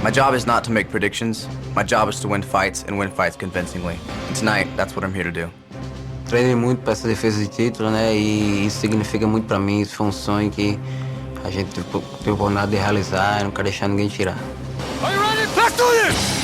My job is not to make predictions. My job is to win fights and win fights convincingly. And tonight, that's what I'm here to do. Treinei muito para essa defesa de título, né? E isso significa muito para mim. Isso foi um sonho que a gente teve a oportunidade de realizar e não quero deixar ninguém tirar. Are you ready? Let's do this!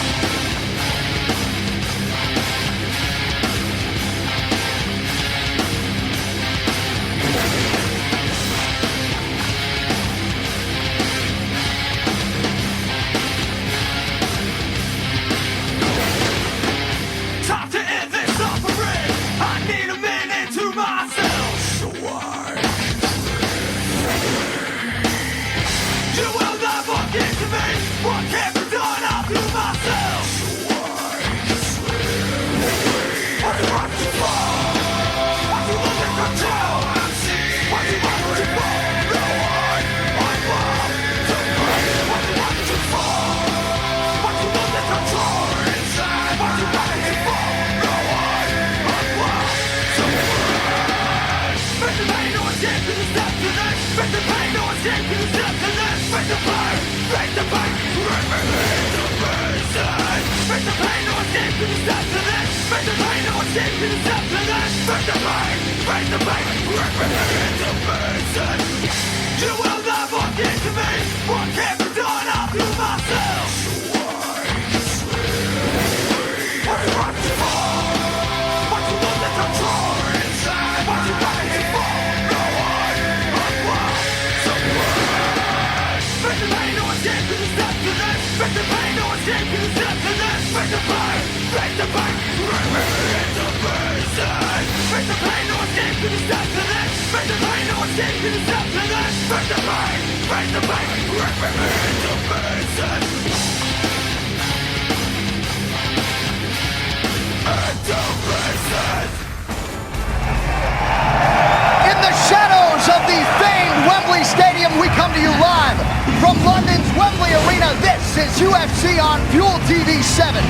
In the shadows of the famed Wembley Stadium, we come to you live from London's Wembley Arena. This is UFC on Fuel TV 7.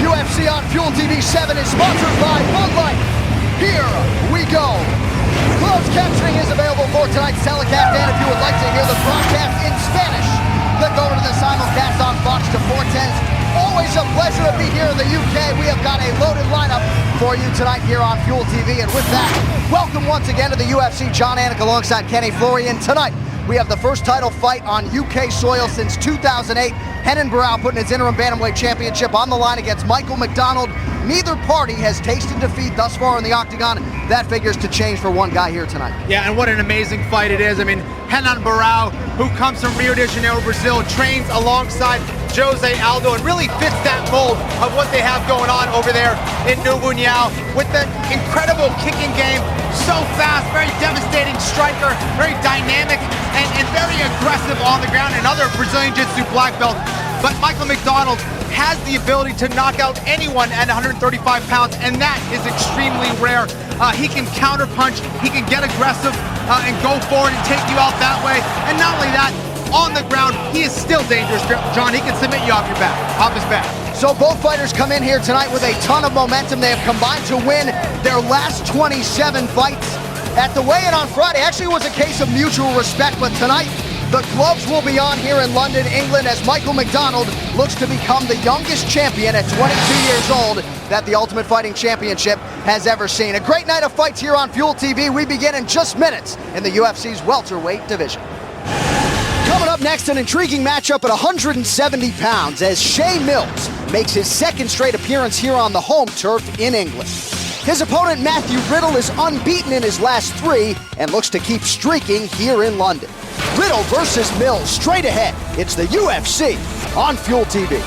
UFC on Fuel TV 7 is sponsored by Bud Light. Here we go. Closed captioning is available for tonight's telecast, and if you would like to hear the broadcast in Spanish, click over to the simulcast on Fox to Fortes. Always a pleasure to be here in the UK. We have got a loaded lineup for you tonight here on Fuel TV. And with that, welcome once again to the UFC. Jon Anik alongside Kenny Florian. Tonight, we have the first title fight on UK soil since 2008. Renan Barão putting his interim bantamweight championship on the line against Michael McDonald. Neither party has tasted defeat thus far in the octagon. That figures to change for one guy here tonight. Yeah, and what an amazing fight it is. I mean, Renan Barão, who comes from Rio de Janeiro, Brazil, trains alongside Jose Aldo and really fits that mold of what they have going on over there in Novo União with the incredible kicking game. So fast, very devastating striker, very dynamic and very aggressive on the ground. Another Brazilian Jiu-Jitsu black belt. But Michael McDonald has the ability to knock out anyone at 135 pounds, and that is extremely rare. He can counterpunch, he can get aggressive and go forward and take you out that way. And not only that, on the ground, he is still dangerous, Jon. He can submit you off your back, off his back. So both fighters come in here tonight with a ton of momentum. They have combined to win their last 27 fights. At the weigh-in on Friday, actually it was a case of mutual respect, but tonight, the gloves will be on here in London, England, as Michael McDonald looks to become the youngest champion at 22 years old that the Ultimate Fighting Championship has ever seen. A great night of fights here on Fuel TV. We begin in just minutes in the UFC's welterweight division. Coming up next, an intriguing matchup at 170 pounds as Shay Mills makes his second straight appearance here on the home turf in England. His opponent, Matthew Riddle, is unbeaten in his last 3 and looks to keep streaking here in London. Riddle versus Mills, straight ahead. It's the UFC on Fuel TV.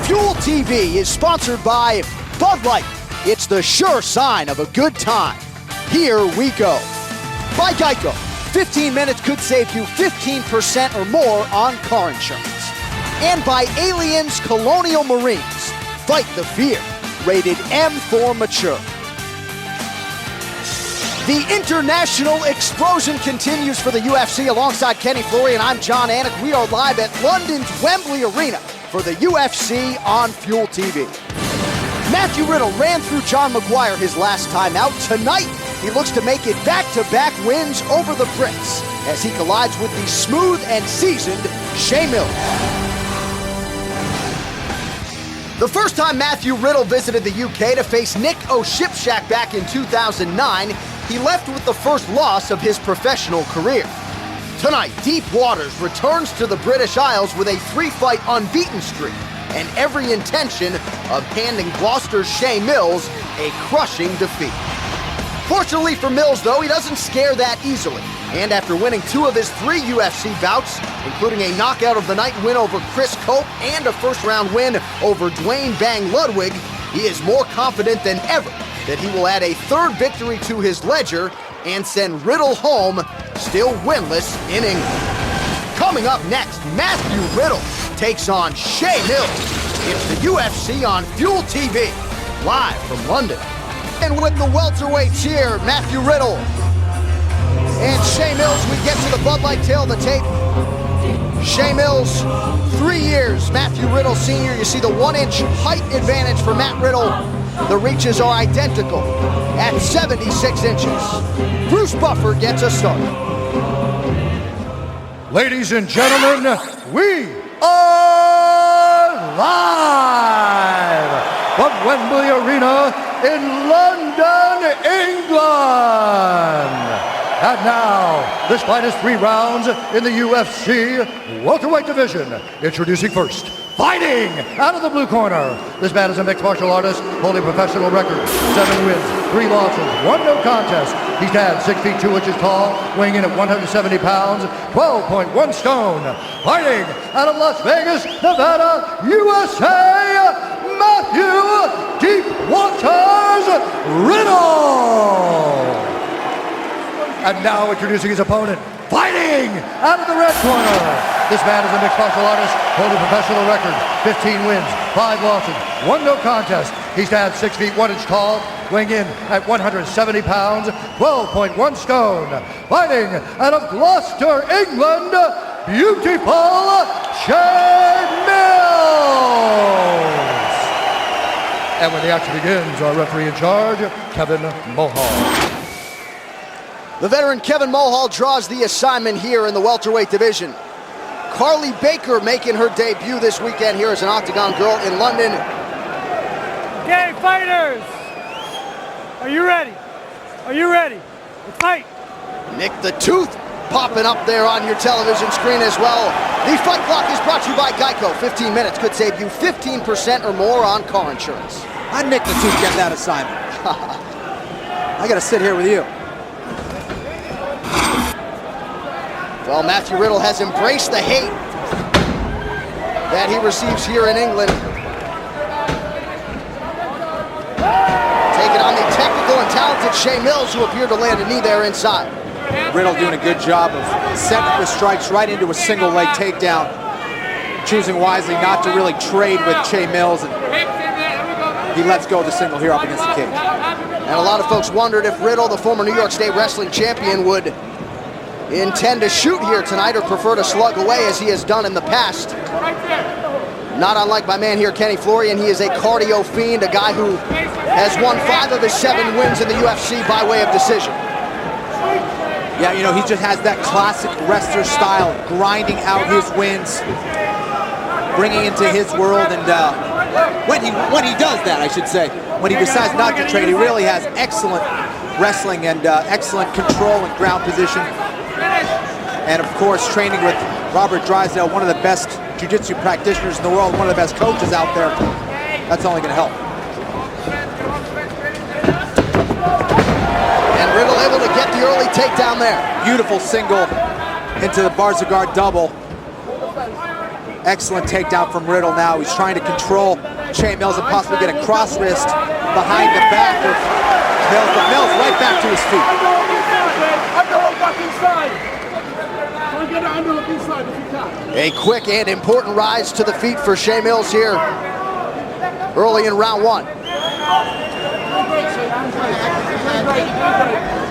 Fuel TV is sponsored by Bud Light. It's the sure sign of a good time. Here we go. By Geico. 15 minutes could save you 15% or more on car insurance. And by Aliens Colonial Marines. Fight the fear. Rated M for mature. The international explosion continues for the UFC. Alongside Kenny Florian, I'm Jon Anik. We are live at London's Wembley Arena for the UFC on Fuel TV. Matthew Riddle ran through John Maguire his last time out. Tonight, he looks to make it back-to-back wins over the Brits as he collides with the smooth and seasoned Shay Mills. The first time Matthew Riddle visited the UK to face Nick O'Shipshack back in 2009, he left with the first loss of his professional career. Tonight, Deep Waters returns to the British Isles with a 3-fight unbeaten streak and every intention of handing Gloucester's Shay Mills a crushing defeat. Fortunately for Mills, though, he doesn't scare that easily. And after winning 2 of his 3 UFC bouts, including a knockout of the night win over Chris Cope and a first-round win over Dwayne Bang Ludwig, he is more confident than ever that he will add a 3rd victory to his ledger and send Riddle home still winless in England. Coming up next, Matthew Riddle takes on Shay Mills. It's the UFC on Fuel TV, live from London. And with the welterweights here, Matthew Riddle and Shay Mills, we get to the Bud Light tail of the tape. Shay Mills, 3 years. Matthew Riddle Sr., you see the 1-inch height advantage for Matt Riddle. The reaches are identical at 76 inches. Bruce Buffer gets us started. Ladies and gentlemen, we are live from Wembley Arena in London, England. And now, this fight is 3 rounds in the UFC welterweight division. Introducing first, fighting out of the blue corner. This man is a mixed martial artist, holding professional record. 7 wins, 3 losses, 1 no contest. He stands 6 feet 2 inches tall, weighing in at 170 pounds, 12.1 stone. Fighting out of Las Vegas, Nevada, USA, Matthew Deep Waters Riddle. And now introducing his opponent, fighting out of the red corner. This man is a mixed martial artist, holding professional record, 15 wins, 5 losses, 1 no contest. He stands 6 feet 1 inch tall, weighing in at 170 pounds, 12.1 stone. Fighting out of Gloucester, England, beautiful Shay Mills. And when the action begins, our referee in charge, Kevin Mohall. The veteran Kevin Mohall draws the assignment here in the welterweight division. Carly Baker making her debut this weekend here as an Octagon girl in London. Okay, fighters, are you ready? Are you ready? Let's fight. Nick the Tooth popping up there on your television screen as well. The fight clock is brought to you by Geico. 15 minutes could save you 15% or more on car insurance. I'm Nick the Tooth getting that assignment. I gotta sit here with you. Well, Matthew Riddle has embraced the hate that he receives here in England. Taking on the technical and talented Shay Mills, who appeared to land a knee there inside. Riddle doing a good job of setting the strikes right into a single leg takedown, choosing wisely not to really trade with Shay Mills, and he lets go of the single here up against the cage. And a lot of folks wondered if Riddle, the former New York State wrestling champion, would intend to shoot here tonight or prefer to slug away as he has done in the past. Not unlike my man here, Kenny Florian, he is a cardio fiend, a guy who has won 5 of his 7 wins in the UFC by way of decision. Yeah, you know, he just has that classic wrestler style, grinding out his wins, bringing into his world, and when he does that, I should say, when he decides not to trade, he really has excellent wrestling and excellent control and ground position. And of course, training with Robert Drysdale, one of the best jiu-jitsu practitioners in the world, one of the best coaches out there. That's only going to help. And Riddle able to get the early takedown there. Beautiful single into the Barzagard double. Excellent takedown from Riddle now. He's trying to control Shay Mills and possibly get a cross wrist behind the back of Mills, but Mills right back to his feet. A quick and important rise to the feet for Shay Mills here early in round 1.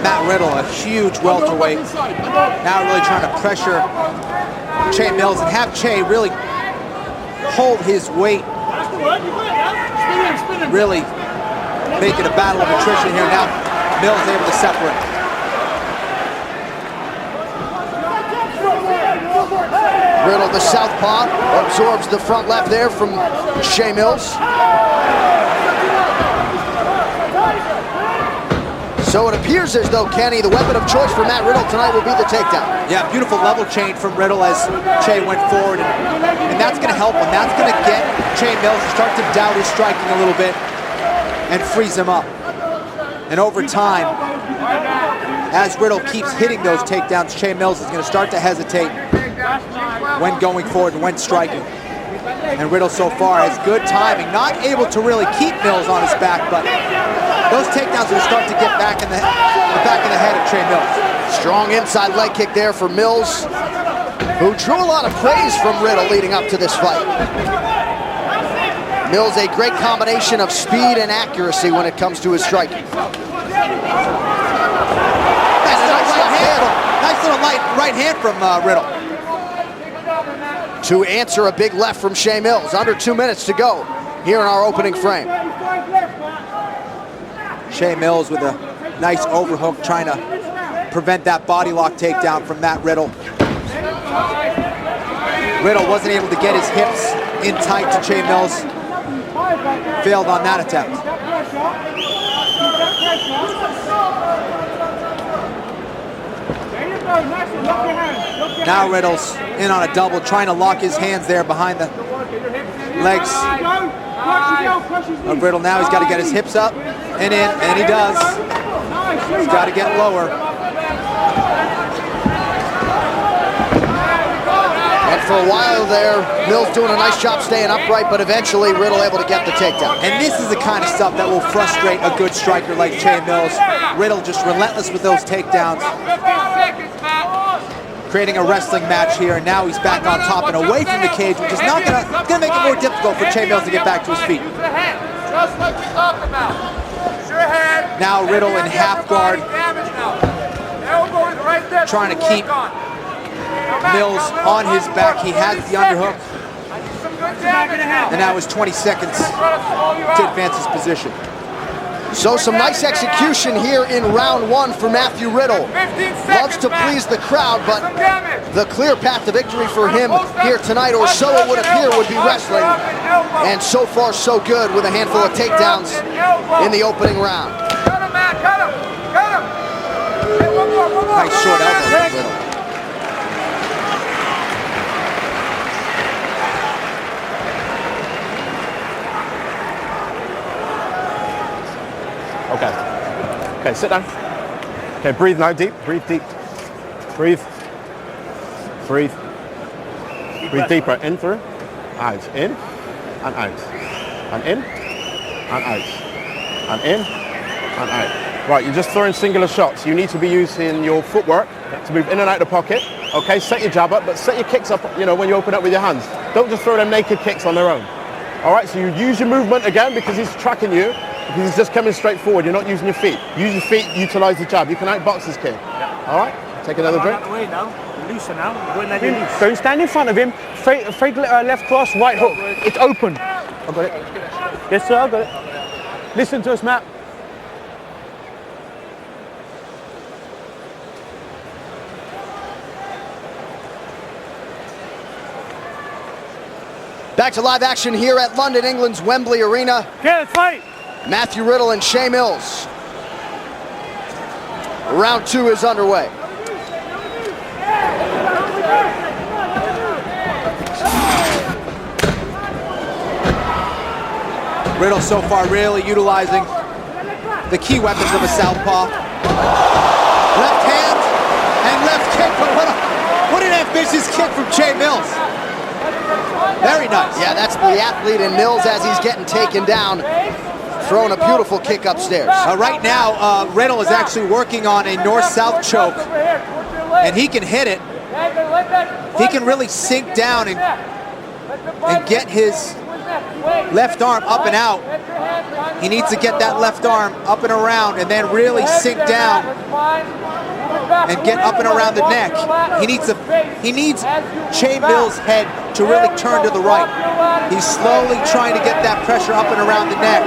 Matt Riddle, a huge welterweight, now really trying to pressure Shay Mills and have Shay really hold his weight, really make it a battle of attrition here. Now Mills able to separate. Riddle, the southpaw, absorbs the front left there from Shea Mills. So it appears as though, Kenny, the weapon of choice for Matt Riddle tonight will be the takedown. Yeah, beautiful level change from Riddle as Shea went forward. And that's going to help him. That's going to get Shea Mills to start to doubt his striking a little bit and freeze him up. And over time, as Riddle keeps hitting those takedowns, Shea Mills is going to start to hesitate when going forward and when striking. And Riddle so far has good timing, not able to really keep Mills on his back, but those takedowns will start to get back in the back of the head of Shea Mills. Strong inside leg kick there for Mills, who drew a lot of praise from Riddle leading up to this fight. Mills, a great combination of speed and accuracy when it comes to his striking. Nice little right hand from Riddle. To answer a big left from Shea Mills. Under 2 minutes to go here in our opening frame. Shea Mills with a nice overhook, trying to prevent that body lock takedown from Matt Riddle. Riddle wasn't able to get his hips in tight to Shea Mills. Failed on that attempt. Now Riddle's in on a double, trying to lock his hands there behind the legs of Riddle. Now he's got to get his hips up and in, and he does. He's got to get lower. And for a while there, Mills doing a nice job staying upright, but eventually Riddle able to get the takedown. And this is the kind of stuff that will frustrate a good striker like Shea Mills. Riddle just relentless with those takedowns. Creating a wrestling match here, and now he's back on top and away from the cage, which is not gonna make it more difficult for Shea Mills to get back to his feet. Now Riddle in half guard, trying to keep Mills on his back. He has the underhook, and now is 20 seconds to advance his position. So some nice execution here in round one for Matthew Riddle. Loves to please the crowd, but the clear path to victory for him here tonight, or so it would appear, would be wrestling. And so far so good with a handful of takedowns in the opening round. Nice short elbow from Riddle. Okay, sit down. Okay, breathe now, deep, breathe deep. Breathe. Breathe. Breathe deeper, in through, out, in, and out. And in, and out. And in, and out. Right, you're just throwing singular shots. You need to be using your footwork to move in and out of the pocket. Okay, set your jab up, but set your kicks up, when you open up with your hands. Don't just throw them naked kicks on their own. All right, so you use your movement again because he's tracking you. Because he's just coming straight forward. You're not using your feet. Use your feet, utilize the jab. You can outbox his kick. Yeah. All right, take another drink. Out the way now. Looser now. Don't stand in front of him. Fake left cross, right hook. It's open. I got it. Yes, sir, I got it. Listen to us, Matt. Back to live action here at London, England's Wembley Arena. Okay, let's fight. Matthew Riddle and Shea Mills. Round two is underway. Riddle so far really utilizing the key weapons of a southpaw. Left hand and left kick, but what an ambitious kick from Shea Mills. Very nice. Yeah, that's the athlete in Mills as he's getting taken down. Throwing a beautiful kick upstairs. Right now, Riddle is actually working on a north-south choke, and he can hit it. He can really sink down and get his left arm up and out. He needs to get that left arm up and around and then really sink down and get up and around the neck. He needs Shea Mills' head to really turn to the right. He's slowly trying to get that pressure up and around the neck.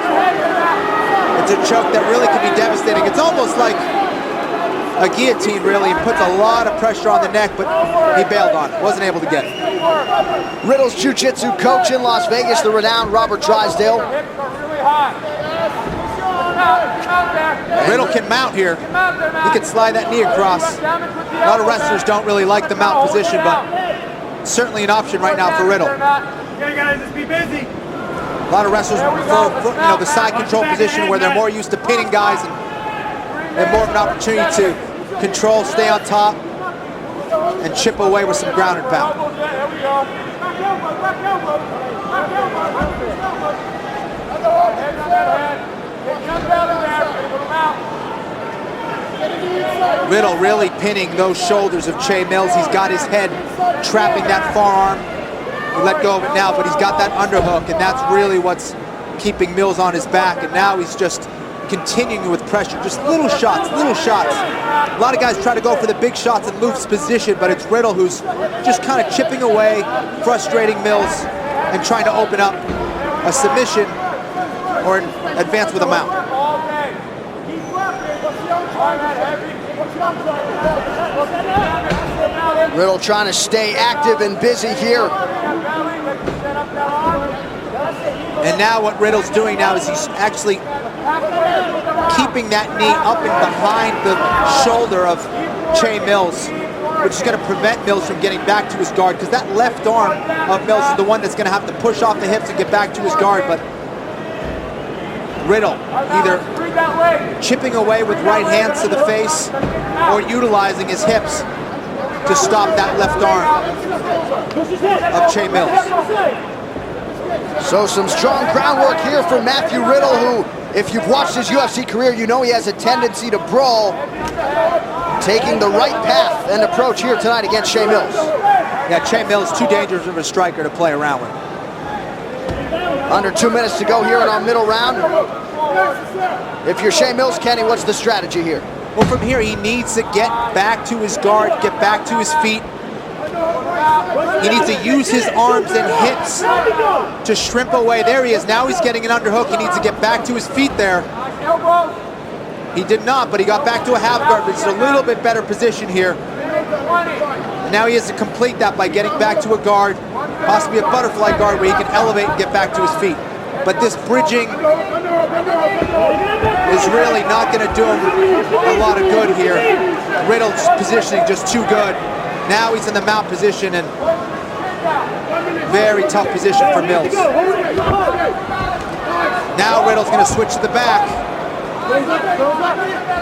It's a choke that really could be devastating. It's almost like a guillotine really, and puts a lot of pressure on the neck, but he bailed on it, wasn't able to get it. Riddle's jiu-jitsu coach in Las Vegas, the renowned Robert Drysdale. Riddle can mount here. He can slide that knee across. A lot of wrestlers don't really like the mount position, but certainly an option right now for Riddle. Yeah, guys, let's be busy. A lot of wrestlers prefer the side control position where they're more used to pinning guys and have more of an opportunity to control, stay on top, and chip away with some ground and pound. Riddle really pinning those shoulders of Che Mills. He's got his head trapping that forearm. He let go of it now, but he's got that underhook, and that's really what's keeping Mills on his back. And now he's just continuing with pressure, just little shots, little shots. A lot of guys try to go for the big shots and Luke's position, but it's Riddle who's just kind of chipping away, frustrating Mills, and trying to open up a submission or advance with a mount. Riddle trying to stay active and busy here. And now what Riddle's doing now is he's actually keeping that knee up and behind the shoulder of Che Mills, which is going to prevent Mills from getting back to his guard, because that left arm of Mills is the one that's going to have to push off the hips and get back to his guard. But Riddle either chipping away with right hands to the face or utilizing his hips to stop that left arm of Che Mills. So some strong groundwork here from Matthew Riddle, who, if you've watched his UFC career, you know he has a tendency to brawl, taking the right path and approach here tonight against Che Mills. Yeah, Che Mills, too dangerous of a striker to play around with. Under 2 minutes to go here in our middle round. If you're Che Mills, Kenny, what's the strategy here? Well, from here, he needs to get back to his guard, get back to his feet. He needs to use his arms and hips to shrimp away. There he is. Now he's getting an underhook. He needs to get back to his feet there. He did not, but he got back to a half guard, which is a little bit better position here. And now he has to complete that by getting back to a guard, possibly a butterfly guard where he can elevate and get back to his feet. But this bridging is really not going to do him a lot of good here. Riddle's positioning just too good. Now he's in the mount position, and very tough position for Mills. Now Riddle's going to switch to the back.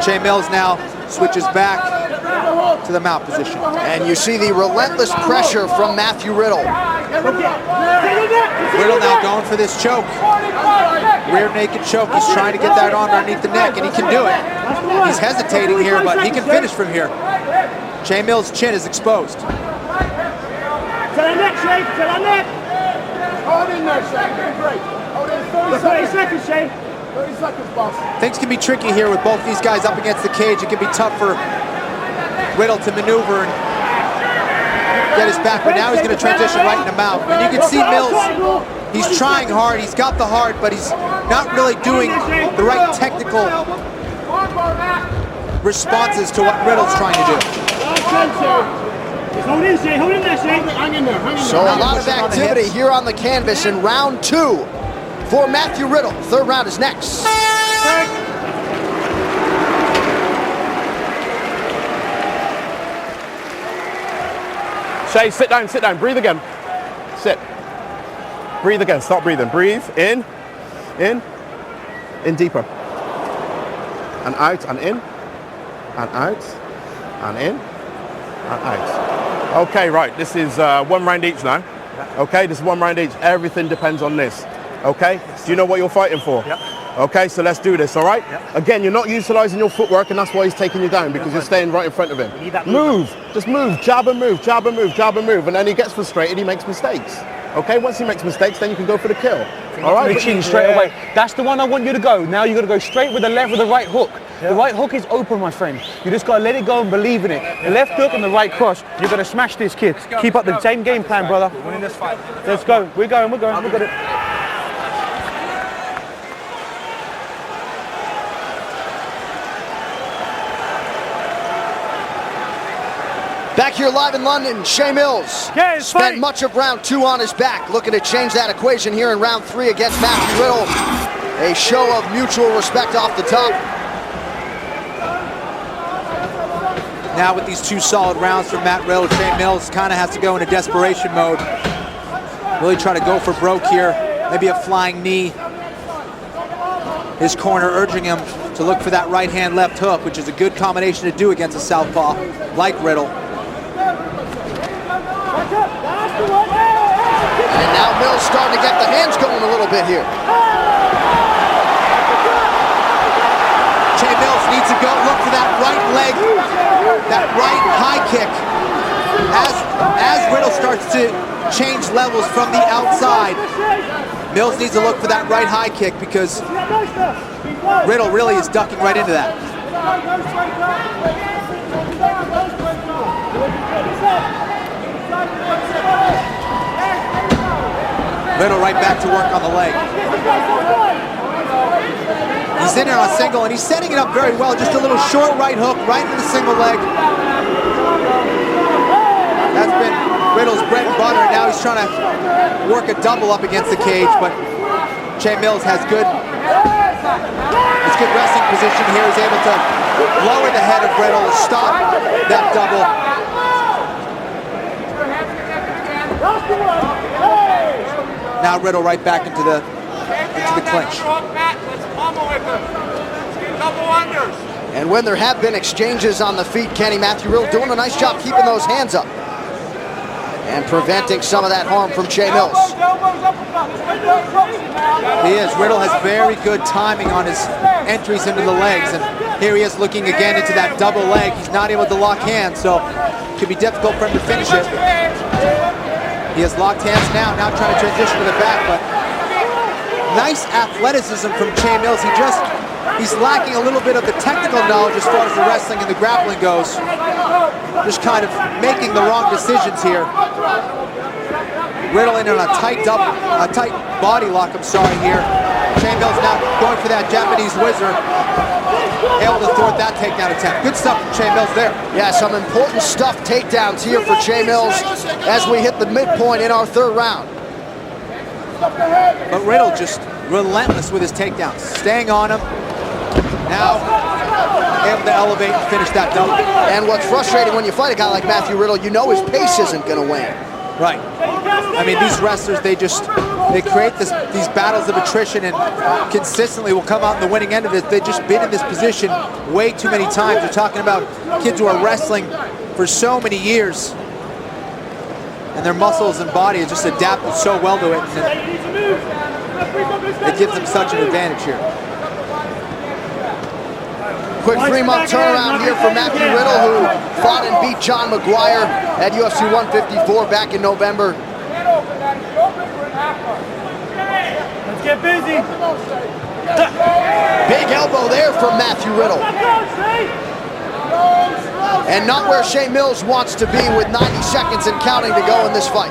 Che Mills now switches back to the mount position. And you see the relentless pressure from Matthew Riddle. Riddle now going for this choke. Rear naked choke. He's trying to get that arm underneath the neck, and he can do it. He's hesitating here, but he can finish from here. Che Mills' chin is exposed. Till our neck, Shay. Till our neck. Hold in there, Shay. Hold in 30 seconds, Shay. 30 seconds, boss. Things can be tricky here with both these guys up against the cage. It can be tough for Riddle to maneuver and get his back, but now he's going to transition right in the mouth. And you can see Mills, he's trying hard. He's got the heart, but he's not really doing the right technical responses to what Riddle's trying to do. Hold in, Shay. Hold in there, Shay. Hang in there. Hang in there. So a lot of activity here on the canvas in round 2 for Matthew Riddle. Third round is next. Shay, sit down, breathe again. Sit. Breathe again, stop breathing. Breathe, in deeper. And out, and in, and out, and in, and out. Okay, right, this is 1 round each now. Okay, this is 1 round each. Everything depends on this. Okay, do you know what you're fighting for? Yep. Okay, so let's do this, all right? Yep. Again, you're not utilizing your footwork, and that's why he's taking you down, because you're staying right in front of him. need that Move, just move, jab and move, jab and move, jab and move, and then he gets frustrated, he makes mistakes. Okay, once he makes mistakes, then you can go for the kill. All right? The chin straight away. That's the one I want you to go. Now you got to go straight with the left with the right hook. The right hook is open, my friend. You just got to let it go and believe in it. The left hook and the right cross. You're going to smash this kid. Keep up the same game plan, brother. We're winning this fight. Let's go. We're going. We're going. We're going. Back here live in London, Shea Mills spent much of round 2 on his back, looking to change that equation here in round 3 against Matthew Riddle. A show of mutual respect off the top. Now with these 2 solid rounds from Matt Riddle, Shea Mills kind of has to go into desperation mode. Really try to go for broke here. Maybe a flying knee. His corner urging him to look for that right hand left hook, which is a good combination to do against a southpaw like Riddle. And now Mills starting to get the hands going a little bit here. Shea Mills needs to go look for that right leg, that right high kick. As Riddle starts to change levels from the outside, Mills needs to look for that right high kick because Riddle really is ducking right into that. Riddle right back to work on the leg. He's in there on a single, and he's setting it up very well. Just a little short right hook right into the single leg. That's been Riddle's bread and butter. Now he's trying to work a double up against the cage, but Shea Mills has good wrestling position here. He's able to lower the head of Riddle, stop that double. Now Riddle right back into the clinch. And when there have been exchanges on the feet, Kenny, Matthew Riddle doing a nice job keeping those hands up and preventing some of that harm from Shea Mills. He is. Riddle has very good timing on his entries into the legs, and here he is looking again into that double leg. He's not able to lock hands, so it could be difficult for him to finish it. He has locked hands now trying to transition to the back, but nice athleticism from Shea Mills. He's lacking a little bit of the technical knowledge as far as the wrestling and the grappling goes. Just kind of making the wrong decisions here. Riddle in on a tight body lock, here. Shea Mills now going for that Japanese whizzer. Able to thwart that takedown attempt. Good stuff from Shea Mills there. Yeah, some important stuff takedowns here for Shea Mills as we hit the midpoint in our 3rd round. But Riddle just relentless with his takedowns. Staying on him. Now able to elevate and finish that double. And what's frustrating when you fight a guy like Matthew Riddle, you know his pace isn't going to wane. Right. I mean, these wrestlers, they create these battles of attrition and consistently will come out in the winning end of it. They've just been in this position way too many times. We're talking about kids who are wrestling for so many years, and their muscles and body have just adapted so well to it. And it gives them such an advantage here. Quick 3-month turnaround here for Matthew Riddle, who fought and beat John McGuire at UFC 154 back in November. Let's get busy. Big elbow there from Matthew Riddle. And not where Shea Mills wants to be with 90 seconds and counting to go in this fight.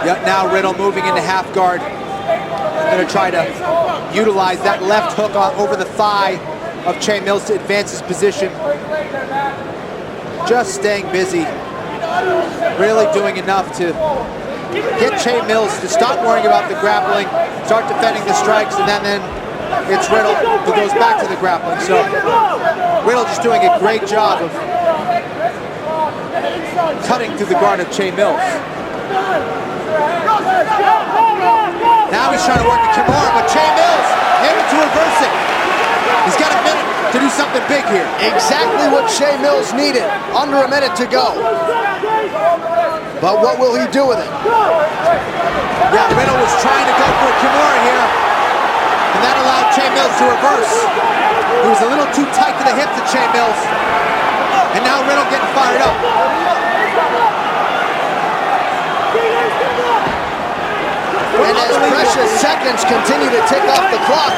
Yep, now Riddle moving into half guard. Going to try to utilize that left hook over the thigh of Shea Mills to advance his position. Just staying busy. Really doing enough to get Shea Mills to stop worrying about the grappling, start defending the strikes, and then it's Riddle who goes back to the grappling. So Riddle just doing a great job of cutting through the guard of Shea Mills. Now he's trying to work the Kimura, but Shea Mills able to reverse it. He's got a minute to do something big here. Exactly what Shea Mills needed. Under a minute to go. But what will he do with it? Yeah, Riddle was trying to go for a Kimura here, and that allowed Shea Mills to reverse. He was a little too tight to the hips at Shea Mills, and now Riddle getting fired up. And as precious seconds continue to tick off the clock,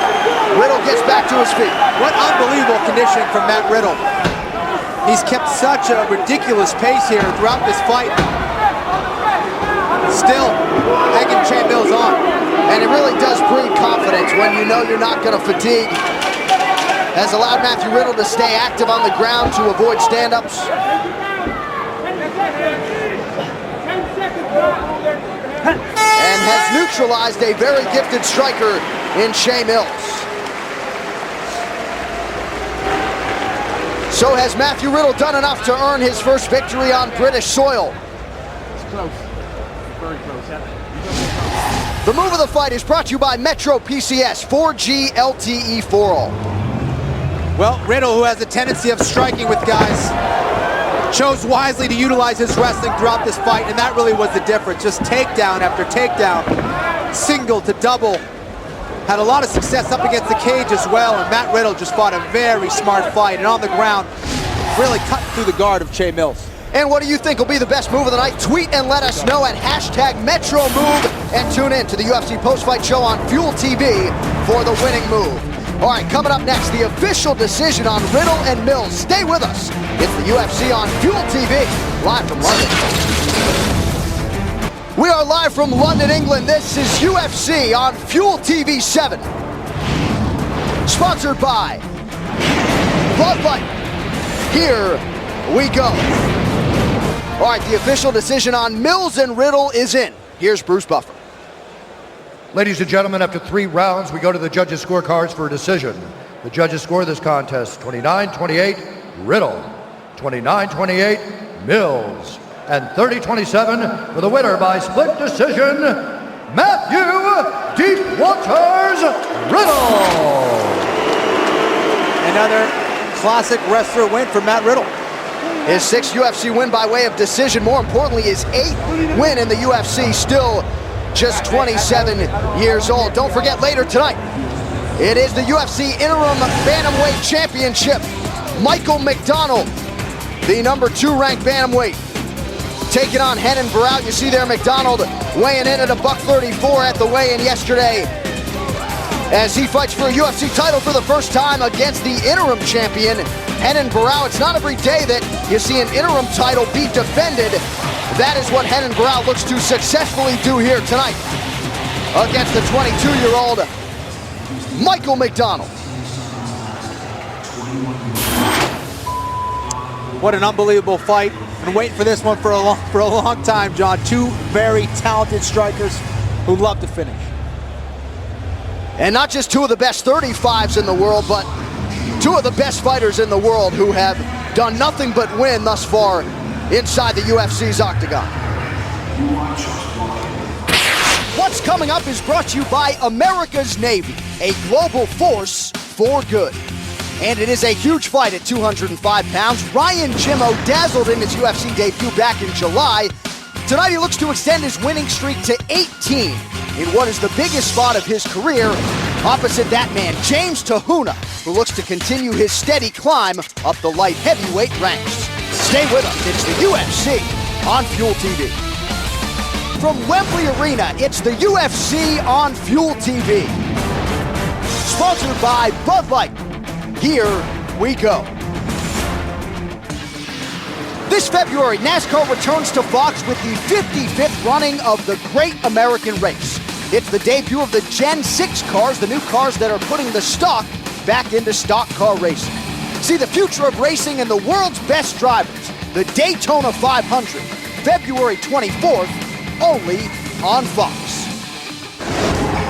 Riddle gets back to his feet. What unbelievable conditioning from Matt Riddle. He's kept such a ridiculous pace here throughout this fight. Still egging Shea Mills on. And it really does breed confidence when you know you're not going to fatigue. Has allowed Matthew Riddle to stay active on the ground to avoid stand-ups. And has neutralized a very gifted striker in Shea Mills. So has Matthew Riddle done enough to earn his first victory on British soil? It's close. Very close. The move of the fight is brought to you by Metro PCS 4G LTE for all. Well, Riddle, who has a tendency of striking with guys, chose wisely to utilize his wrestling throughout this fight, and that really was the difference. Just takedown after takedown, single to double. Had a lot of success up against the cage as well, and Matt Riddle just fought a very smart fight, and on the ground, really cut through the guard of Shea Mills. And what do you think will be the best move of the night? Tweet and let us know at #MetroMove, and tune in to the UFC post-fight show on Fuel TV for the winning move. All right, coming up next, the official decision on Riddle and Mills. Stay with us. It's the UFC on Fuel TV, live from London. We are live from London, England. This is UFC on Fuel TV 7. Sponsored by Bud Light. Here we go. All right, the official decision on Mills and Riddle is in. Here's Bruce Buffer. Ladies and gentlemen, after 3 rounds, we go to the judges' scorecards for a decision. The judges score this contest 29-28, Riddle, 29-28, Mills, and 30-27 for the winner by split decision, Matthew Deep Waters Riddle. Another classic wrestler win for Matt Riddle. His 6th UFC win by way of decision. More importantly, his 8th win in the UFC, still just 27 years old. Don't forget, later tonight, it is the UFC Interim Bantamweight Championship. Michael McDonald, the number 2 ranked bantamweight, taking on Renan Barão. You see there McDonald weighing in at $134 at the weigh-in yesterday, as he fights for a UFC title for the first time against the interim champion, Renan Barão. It's not every day that you see an interim title be defended. That is what Renan Barão looks to successfully do here tonight against the 22-year-old Michael McDonald. What an unbelievable fight. Been waiting for this one for a long time, John. 2 very talented strikers who love to finish. And not just 2 of the best 35s in the world, but 2 of the best fighters in the world who have done nothing but win thus far inside the UFC's octagon. What's coming up is brought to you by America's Navy, a global force for good. And it is a huge fight at 205 pounds. Ryan Jimmo dazzled in his UFC debut back in July. Tonight he looks to extend his winning streak to 18 in what is the biggest spot of his career. Opposite that man, James Tahuna, who looks to continue his steady climb up the light heavyweight ranks. Stay with us, it's the UFC on Fuel TV. From Wembley Arena, it's the UFC on Fuel TV. Sponsored by Bud Light. Here we go. This February, NASCAR returns to Fox with the 55th running of the Great American Race. It's the debut of the Gen 6 cars, the new cars that are putting the stock back into stock car racing. See the future of racing and the world's best drivers. The Daytona 500, February 24th, only on Fox.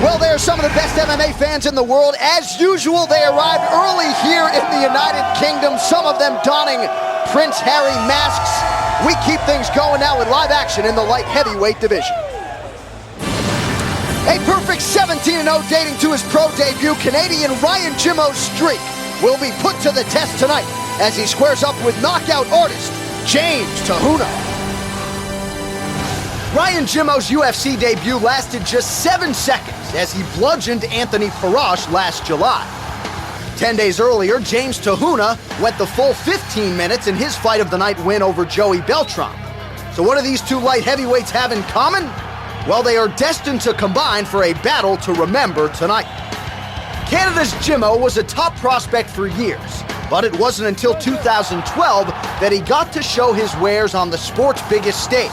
Well, they are some of the best MMA fans in the world. As usual, they arrived early here in the United Kingdom, some of them donning Prince Harry masks. We keep things going now with live action in the light heavyweight division. A perfect 17-0 dating to his pro debut, Canadian Ryan Jimmo's streak will be put to the test tonight as he squares up with knockout artist James Tahuna. Ryan Jimmo's UFC debut lasted just 7 seconds as he bludgeoned Anthony Parash last July. 10 days earlier, James Tahuna went the full 15 minutes in his fight of the night win over Joey Beltran. So what do these 2 light heavyweights have in common? Well, they are destined to combine for a battle to remember tonight. Canada's Jimmo was a top prospect for years, but it wasn't until 2012 that he got to show his wares on the sport's biggest stage.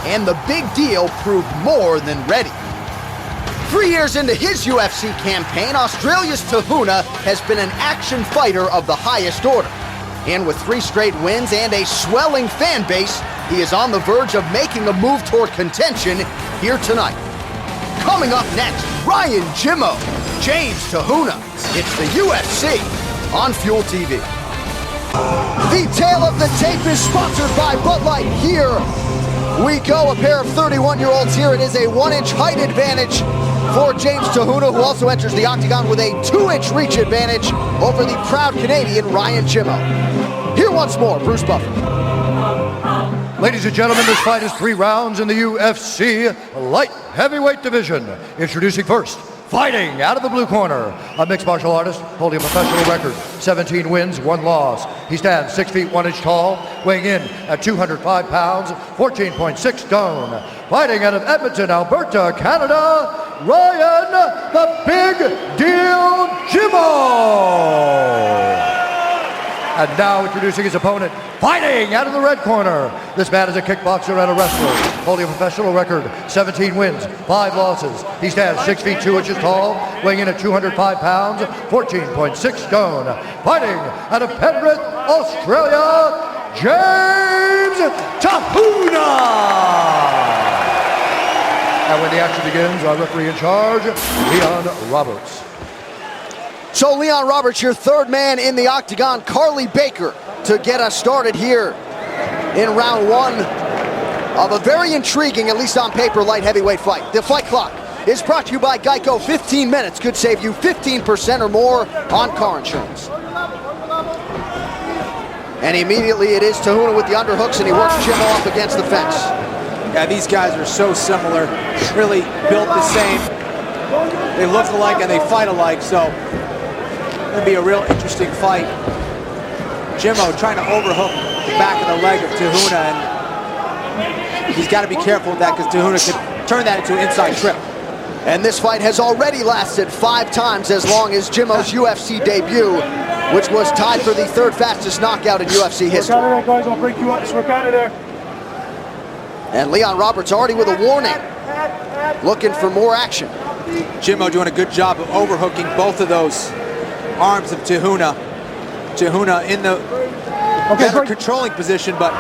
And the big deal proved more than ready. 3 years into his UFC campaign, Australia's Tahuna has been an action fighter of the highest order. And with 3 straight wins and a swelling fan base, he is on the verge of making a move toward contention here tonight. Coming up next, Ryan Jimmo, James Te-Huna. It's the UFC on Fuel TV. The tail of the tape is sponsored by Bud Light. Here we go, a pair of 31-year-olds here. It is a 1-inch height advantage for James Te-Huna, who also enters the octagon with a 2-inch reach advantage over the proud Canadian Ryan Jimmo. Here once more, Bruce Buffer. Ladies and gentlemen, this fight is 3 rounds in the UFC light heavyweight division. Introducing first, fighting out of the blue corner, a mixed martial artist holding a professional record, 17 wins, 1 loss. He stands 6 feet 1 inch tall, weighing in at 205 pounds, 14.6 stone. Fighting out of Edmonton, Alberta, Canada, Ryan the Big Deal Jimmo. And now introducing his opponent, fighting out of the red corner. This man is a kickboxer and a wrestler, holding a professional record, 17 wins, 5 losses. He stands 6 feet 2 inches tall, weighing in at 205 pounds, 14.6 stone. Fighting out of Penrith, Australia, James Te-Huna. And when the action begins, our referee in charge, Leon Roberts. So Leon Roberts, your third man in the octagon, Carly Baker, to get us started here in round 1 of a very intriguing, at least on paper, light heavyweight fight. The fight clock is brought to you by Geico. 15 minutes could save you 15% or more on car insurance. And immediately it is Te-Huna with the underhooks, and he works Jimmo up against the fence. Yeah, these guys are so similar, really built the same. They look alike and they fight alike, so it'll be a real interesting fight. Jimmo trying to overhook the back of the leg of Te-Huna, and he's got to be careful with that because Te-Huna could turn that into an inside trip. And this fight has already lasted 5 times as long as Jimmo's UFC debut, which was tied for the 3rd fastest knockout in UFC history. Work out of there, guys. I'll break you up. Just work out of there. And Leon Roberts already with a warning, looking for more action. Jimmo doing a good job of overhooking both of those arms of Te-Huna. Te-Huna in the better controlling position, but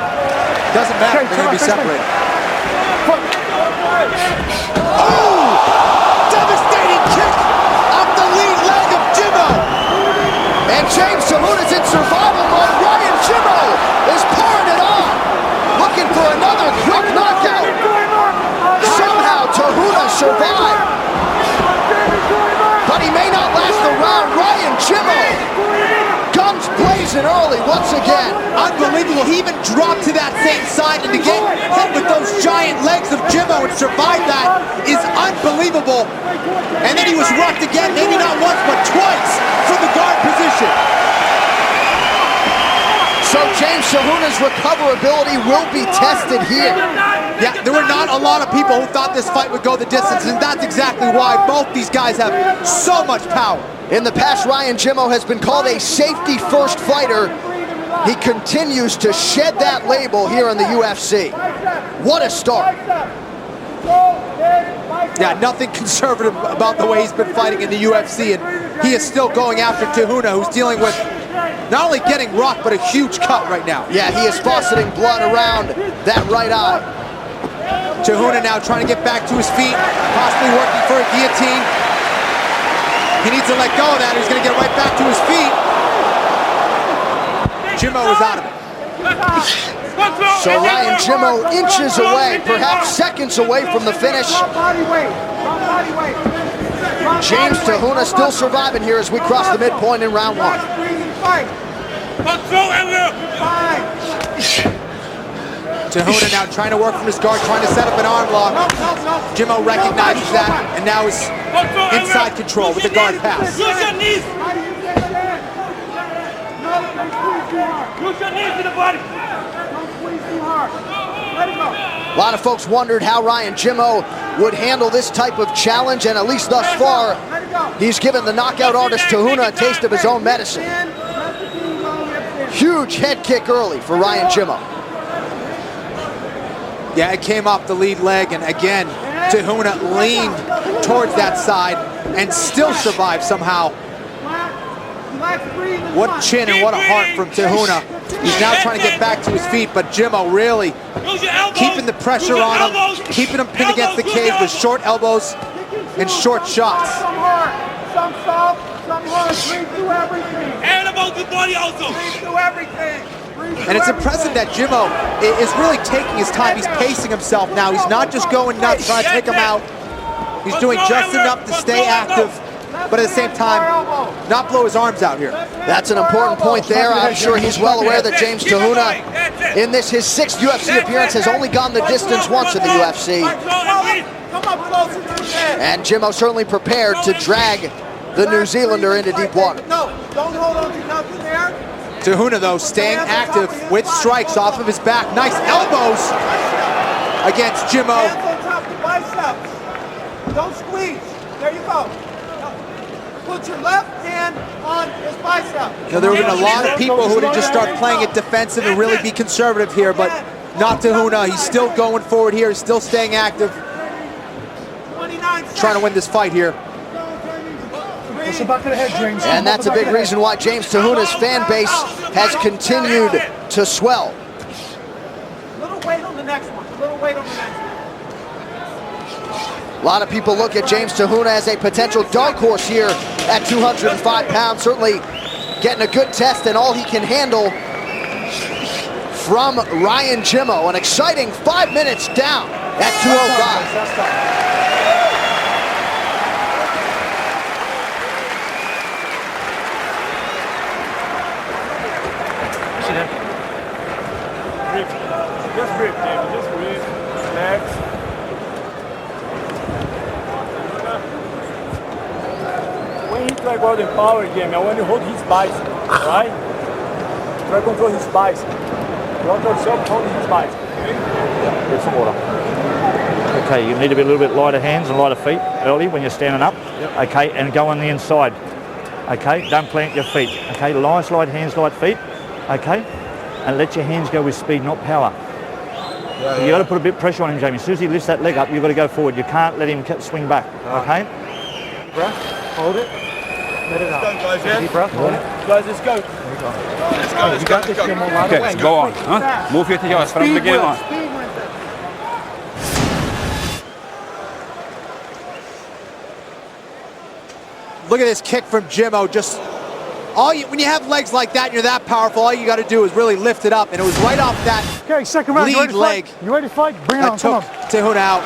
doesn't matter. They're going to be separated. Oh! Devastating kick off the lead leg of Jimmo. And James Te-Huna's in survival mode. Ryan Jimmo is pouring it on, looking for another quick knockout. Somehow Te-Huna survived, but he may not last the round. Ryan Jimmo, guns blazing early once again. Unbelievable. He even dropped to that same side, and to get hit with those giant legs of Jimmo and survive that is unbelievable. And then he was rocked again, maybe not once, but twice from the guard position. So James Te-Huna's recoverability will be tested here. Yeah, there were not a lot of people who thought this fight would go the distance, and that's exactly why. Both these guys have so much power. In the past, Ryan Jimmo has been called a safety-first fighter. He continues to shed that label here in the UFC. What a start. Yeah, nothing conservative about the way he's been fighting in the UFC, and he is still going after Te-Huna, who's dealing with not only getting rocked, but a huge cut right now. Yeah, he is fauceting blood around that right eye. Te-Huna now trying to get back to his feet, possibly working for a guillotine. He needs to let go of that. He's going to get right back to his feet. Jimmo is out of it. So Ryan Jimmo inches away, perhaps seconds away from the finish. James Te-Huna still surviving here as we cross the midpoint in round 1. Te-Huna now trying to work from his guard, trying to set up an arm lock. Jimmo recognizes that and now is inside control with the guard pass. Use your knees. Use your knees to the body. Don't squeeze too hard. Let it go. A lot of folks wondered how Ryan Jimmo would handle this type of challenge, and at least thus far, he's given the knockout artist Te-Huna a taste of his own medicine. Huge head kick early for Ryan Jimmo. Yeah, it came off the lead leg, and again, Te-Huna leaned towards that side and still survived somehow. What chin and what a heart from Te-Huna. He's now trying to get back to his feet, but Jimmo really keeping the pressure on him, keeping him pinned against the cage with short elbows and short shots. Some hard, some soft, some hard. Breathe through everything. And about the body also. Breathe through everything. And it's impressive that Jimmo is really taking his time. He's pacing himself now. He's not just going nuts trying to take him out. He's doing just enough to stay active, but at the same time, not blow his arms out here. That's an important point there. I'm sure he's well aware that James Te Huna, in this his 6th UFC appearance, has only gone the distance once in the UFC. And Jimmo certainly prepared to drag the New Zealander into deep water. No, don't hold on to nothing there. Te Huna, though, staying active with strikes off of his back. Nice elbows against Jimmo. Hands on top of the biceps. Don't squeeze. There you go. Put your left hand on his bicep. You know, there have been a lot of people who would just start playing it defensive and really be conservative here, but not Te Huna. He's still going forward here. He's still staying active. Trying to win this fight here. And that's a big reason why James Te Huna's fan base has continued to swell. Little weight on the next one. Little weight on the next one. A lot of people look at James Te Huna as a potential dark horse here at 205 pounds. Certainly getting a good test and all he can handle from Ryan Jimmo. An exciting 5 minutes down at 205. Just breathe, David. Just breathe. Relax. When he try go out in power, Jamie, I want to hold his bicep, right? Try to control his bicep. Don't yourself hold his bicep. Get some water. Okay, you need to be a little bit lighter hands and lighter feet early when you're standing up. Okay, and go on the inside. Okay, don't plant your feet. Okay, nice light hands, light feet. Okay, and let your hands go with speed, not power. You got to put a bit of pressure on him, Jamie. As soon as he lifts that leg up, you've got to go forward. You can't let him swing back. Okay? Breath, hold it. Let it out. Take a deep breath, hold it. Guys, let's go. Let's go. You got this. You're more right away. Okay, go on. Huh? Move your heels from the beginning on. Look at this kick from Jimmo. Just when you have legs like that and you're that powerful, all you got to do is really lift it up. And it was right off that lead leg. You ready to fight? Bring it on. That took Te Huna out.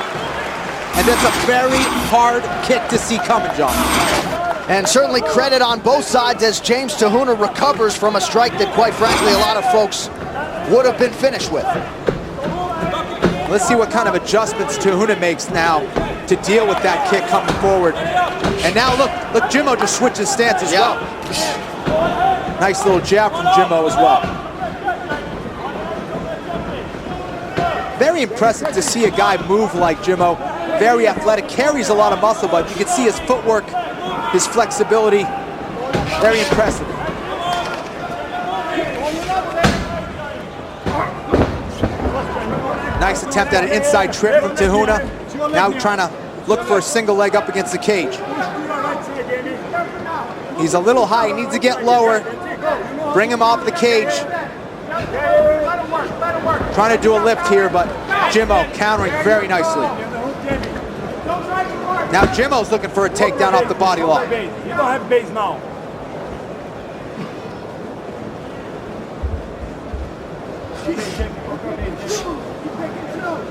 And that's a very hard kick to see coming, John. And certainly credit on both sides as James Te Huna recovers from a strike that, quite frankly, a lot of folks would have been finished with. Let's see what kind of adjustments Te Huna makes now to deal with that kick coming forward. And now look, Jimmo just switched his stance as well. Nice little jab from Jimmo as well. Very impressive to see a guy move like Jimmo. Very athletic, carries a lot of muscle, but you can see his footwork, his flexibility. Very impressive. Nice attempt at an inside trip from Te Huna. Now trying to look for a single leg up against the cage. He's a little high, he needs to get lower. Bring him off the cage. Trying to do a lift here, but Jimmo countering very nicely. Now Jimmo's looking for a takedown off the body lock. You don't have base now.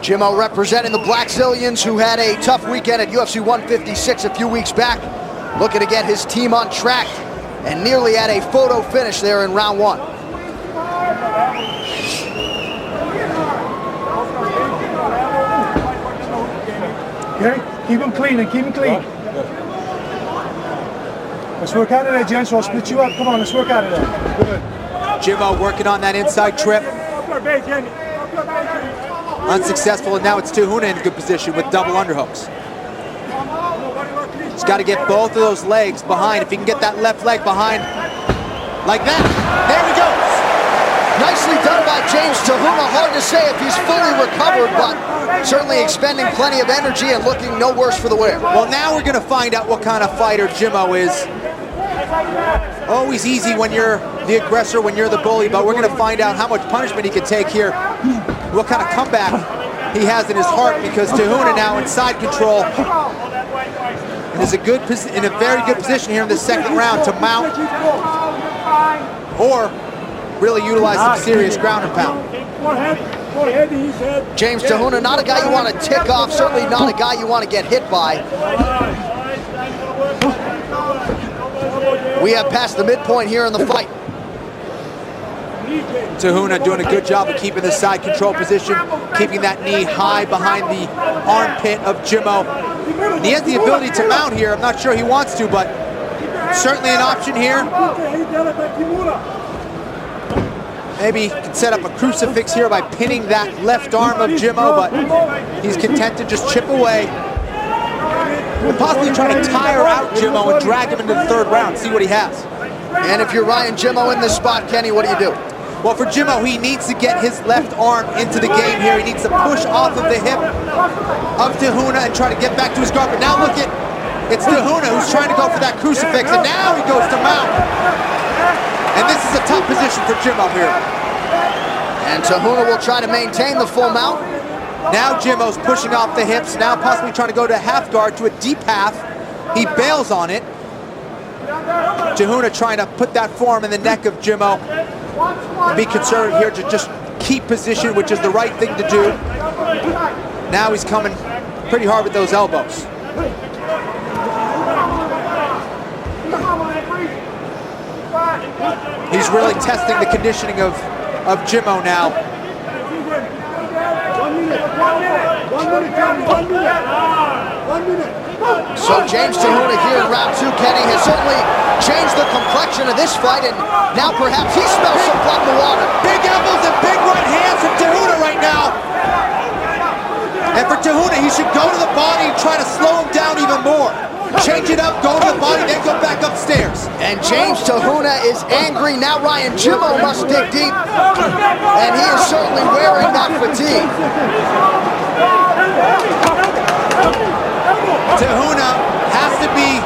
Jimmo representing the Blackzilians, who had a tough weekend at UFC 156 a few weeks back, looking to get his team on track and nearly at a photo finish there in round one. Okay, keep him clean and keep him clean. Let's work out of there, gents. I'll split you up. Come on, let's work out of there. Good. Jimmo working on that inside trip. Unsuccessful, and now it's Te Huna in good position with double underhooks. He's got to get both of those legs behind. If he can get that left leg behind like that, there he goes. Nicely done by James Te Huna. Hard to say if he's fully recovered, but certainly expending plenty of energy and looking no worse for the wear. Well, now we're going to find out what kind of fighter Jimmo is. Always easy when you're the aggressor, when you're the bully, but we're going to find out how much punishment he can take here, what kind of comeback he has in his heart, because Te Huna now in side control and is in a very good position here in the second round to mount or really utilize some serious ground and pound. James Te Huna, not a guy you want to tick off, certainly not a guy you want to get hit by. We have passed the midpoint here in the fight. Te Huna doing a good job of keeping the side control position, keeping that knee high behind the armpit of Jimmo. And he has the ability to mount here. I'm not sure he wants to, but certainly an option here. Maybe he can set up a crucifix here by pinning that left arm of Jimmo, but he's content to just chip away. And possibly trying to tire out Jimmo and drag him into the third round, see what he has. And if you're Ryan Jimmo in this spot, Kenny, what do you do? Well, for Jimmo, he needs to get his left arm into the game here. He needs to push off of the hip of Te Huna and try to get back to his guard. But now look at, it's Te Huna who's trying to go for that crucifix, and now he goes to mount. And this is a tough position for Jimmo here. And Te Huna will try to maintain the full mount. Now Jimmo's pushing off the hips, now possibly trying to go to half guard, to a deep half. He bails on it. Te Huna trying to put that forearm in the neck of Jimmo and be conservative here to just keep position, which is the right thing to do. Now he's coming pretty hard with those elbows. He's really testing the conditioning of Jimmo now. So James Te Huna here in round two, Kenny, has certainly changed the complexion of this fight, and now perhaps he smells some blood in the water. Big elbows and big right hands from Te Huna right now. And for Te Huna, he should go to the body and try to slow him down even more. Change it up, go to the body, then go back upstairs. And James Te Huna is angry. Now Ryan Jimmo must dig deep. And he is certainly wearing that fatigue. Te Huna has to be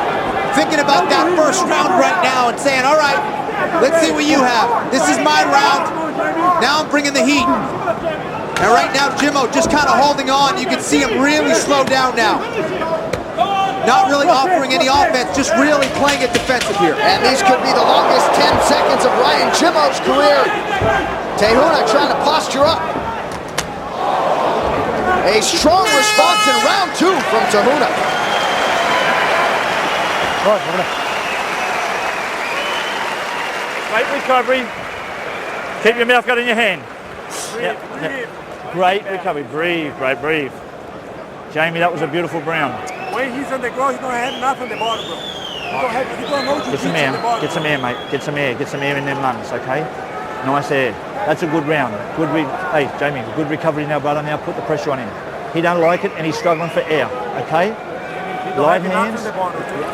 thinking about that first round right now and saying, all right, let's see what you have. This is my round. Now I'm bringing the heat. And right now, Jimmo just kind of holding on. You can see him really slow down now. Not really offering any offense, just really playing it defensive here. And these could be the longest 10 seconds of Ryan Jimmo's career. Te Huna trying to posture up. A strong response in round two from Te Huna. Great recovery. Keep your mouth guard in your hand. Yep. Great recovery. Breathe, great, breathe. Jamie, that was a beautiful round. When he's on the ground, he don't have nothing on the bottom, bro. He don't know Get some air, get some air, mate. Get some air in them lungs, okay? Nice air. That's a good round. Hey, Jamie, good recovery now, brother. Now put the pressure on him. He don't like it and he's struggling for air, okay? Light hands.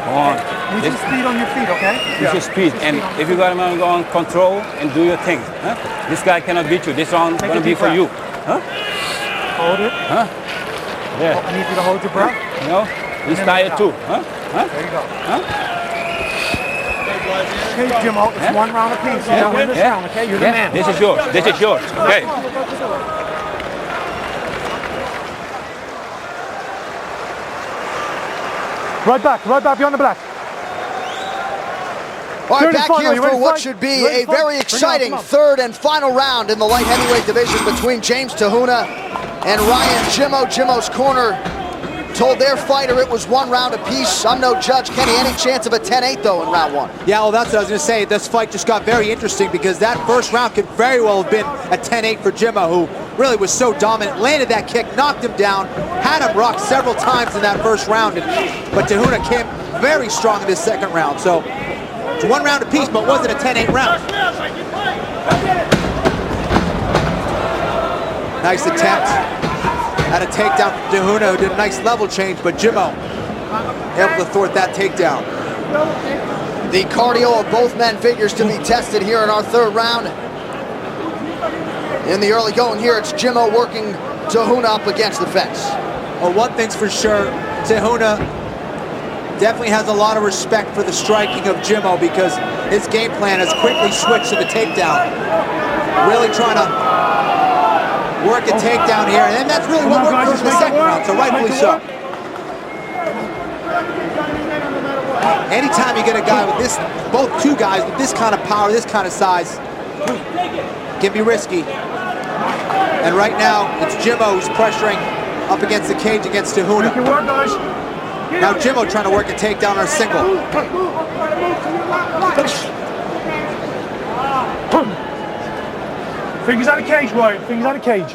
On. Use your speed on your feet, okay? Use your speed. And if you got him on control and do your thing. Huh? This guy cannot beat you. This round gonna be for you. Huh? Hold it. Huh? Yeah. I need you to hold your breath. No? He's tired too. Huh? Huh? There you go. Huh? Okay, Jimmo, it's one round apiece. You gotta win this round, okay? You're the man. This is yours. This is yours. Okay. Right back behind the black. All right, back here for what should be a very exciting third and final round in the light heavyweight division between James Te Huna and Ryan Jimmo. Jimmo's corner told their fighter it was one round apiece. I'm no judge. Kenny, any chance of a 10-8 though in round one? Yeah, well, that's what I was going to say. This fight just got very interesting because that first round could very well have been a 10-8 for Jimmo, who really was so dominant. Landed that kick, knocked him down, had him rocked several times in that first round. But Te Huna came very strong in this second round. So it's one round apiece, but was it a 10-8 round? Nice attempt at a takedown from Te Huna, who did a nice level change, but Jimmo able to thwart that takedown. The cardio of both men figures to be tested here in our third round. In the early going here, it's Jimmo working Te Huna up against the fence. Well, one thing's for sure, Te Huna definitely has a lot of respect for the striking of Jimmo because his game plan has quickly switched to the takedown. Really trying to work a takedown here, and that's really what worked for him in the second round, so rightfully so. Anytime you get a guy with this, both two guys with this kind of power, this kind of size, can be risky. And right now, it's Jimmo who's pressuring up against the cage against Te Huna. Now Jimmo trying to work a takedown on a single. Fingers out of cage, Ryan. Fingers out of cage.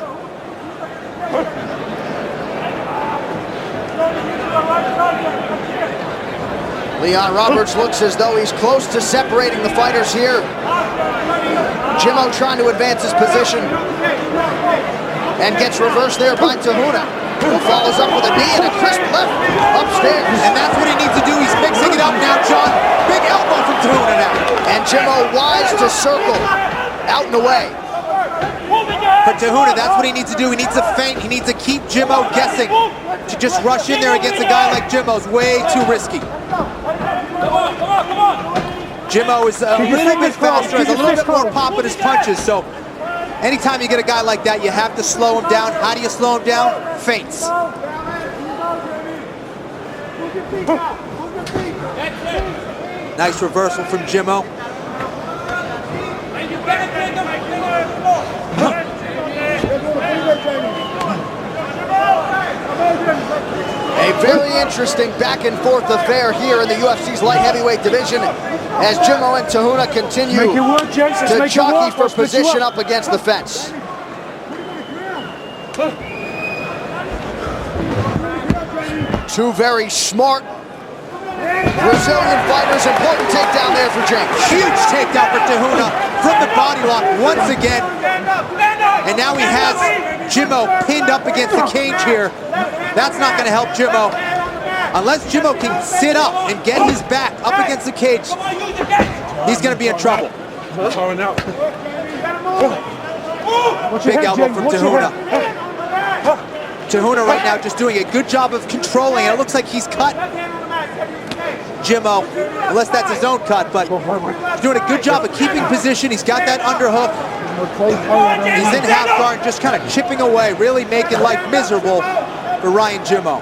Leon Roberts looks as though he's close to separating the fighters here. Jimmo trying to advance his position and gets reversed there by Te Huna, who follows up with a knee and a crisp left upstairs. And that's what he needs to do. He's mixing it up now, John. Big elbow from Te Huna now. And Jimmo wise to circle out and away. For Te Huna, that's what he needs to do. He needs to feint. He needs to keep Jimmo guessing. To just rush in there against a guy like Jimmo is way too risky. Jimmo is a little bit faster, has a little bit more pop in his punches, so anytime you get a guy like that, you have to slow him down. How do you slow him down? Feints. Nice reversal from Jimmo. A very interesting back and forth affair here in the UFC's light heavyweight division as Jimmo and Te Huna continue to jockey for position up against the fence. Two very smart Brazilian fighters. Important takedown there for James. Huge takedown for Te Huna from the body lock once again. And now he has Jimmo pinned up against the cage here. That's not going to help Jimmo. Unless Jimmo can sit up and get his back up against the cage, he's going to be in trouble. Big elbow from Te Huna. Te Huna right now just doing a good job of controlling it. It looks like he's cut Jimmo, unless that's his own cut, but he's doing a good job of keeping position. He's got that underhook. He's in half guard, just kind of chipping away, really making life miserable for Ryan Jimmo.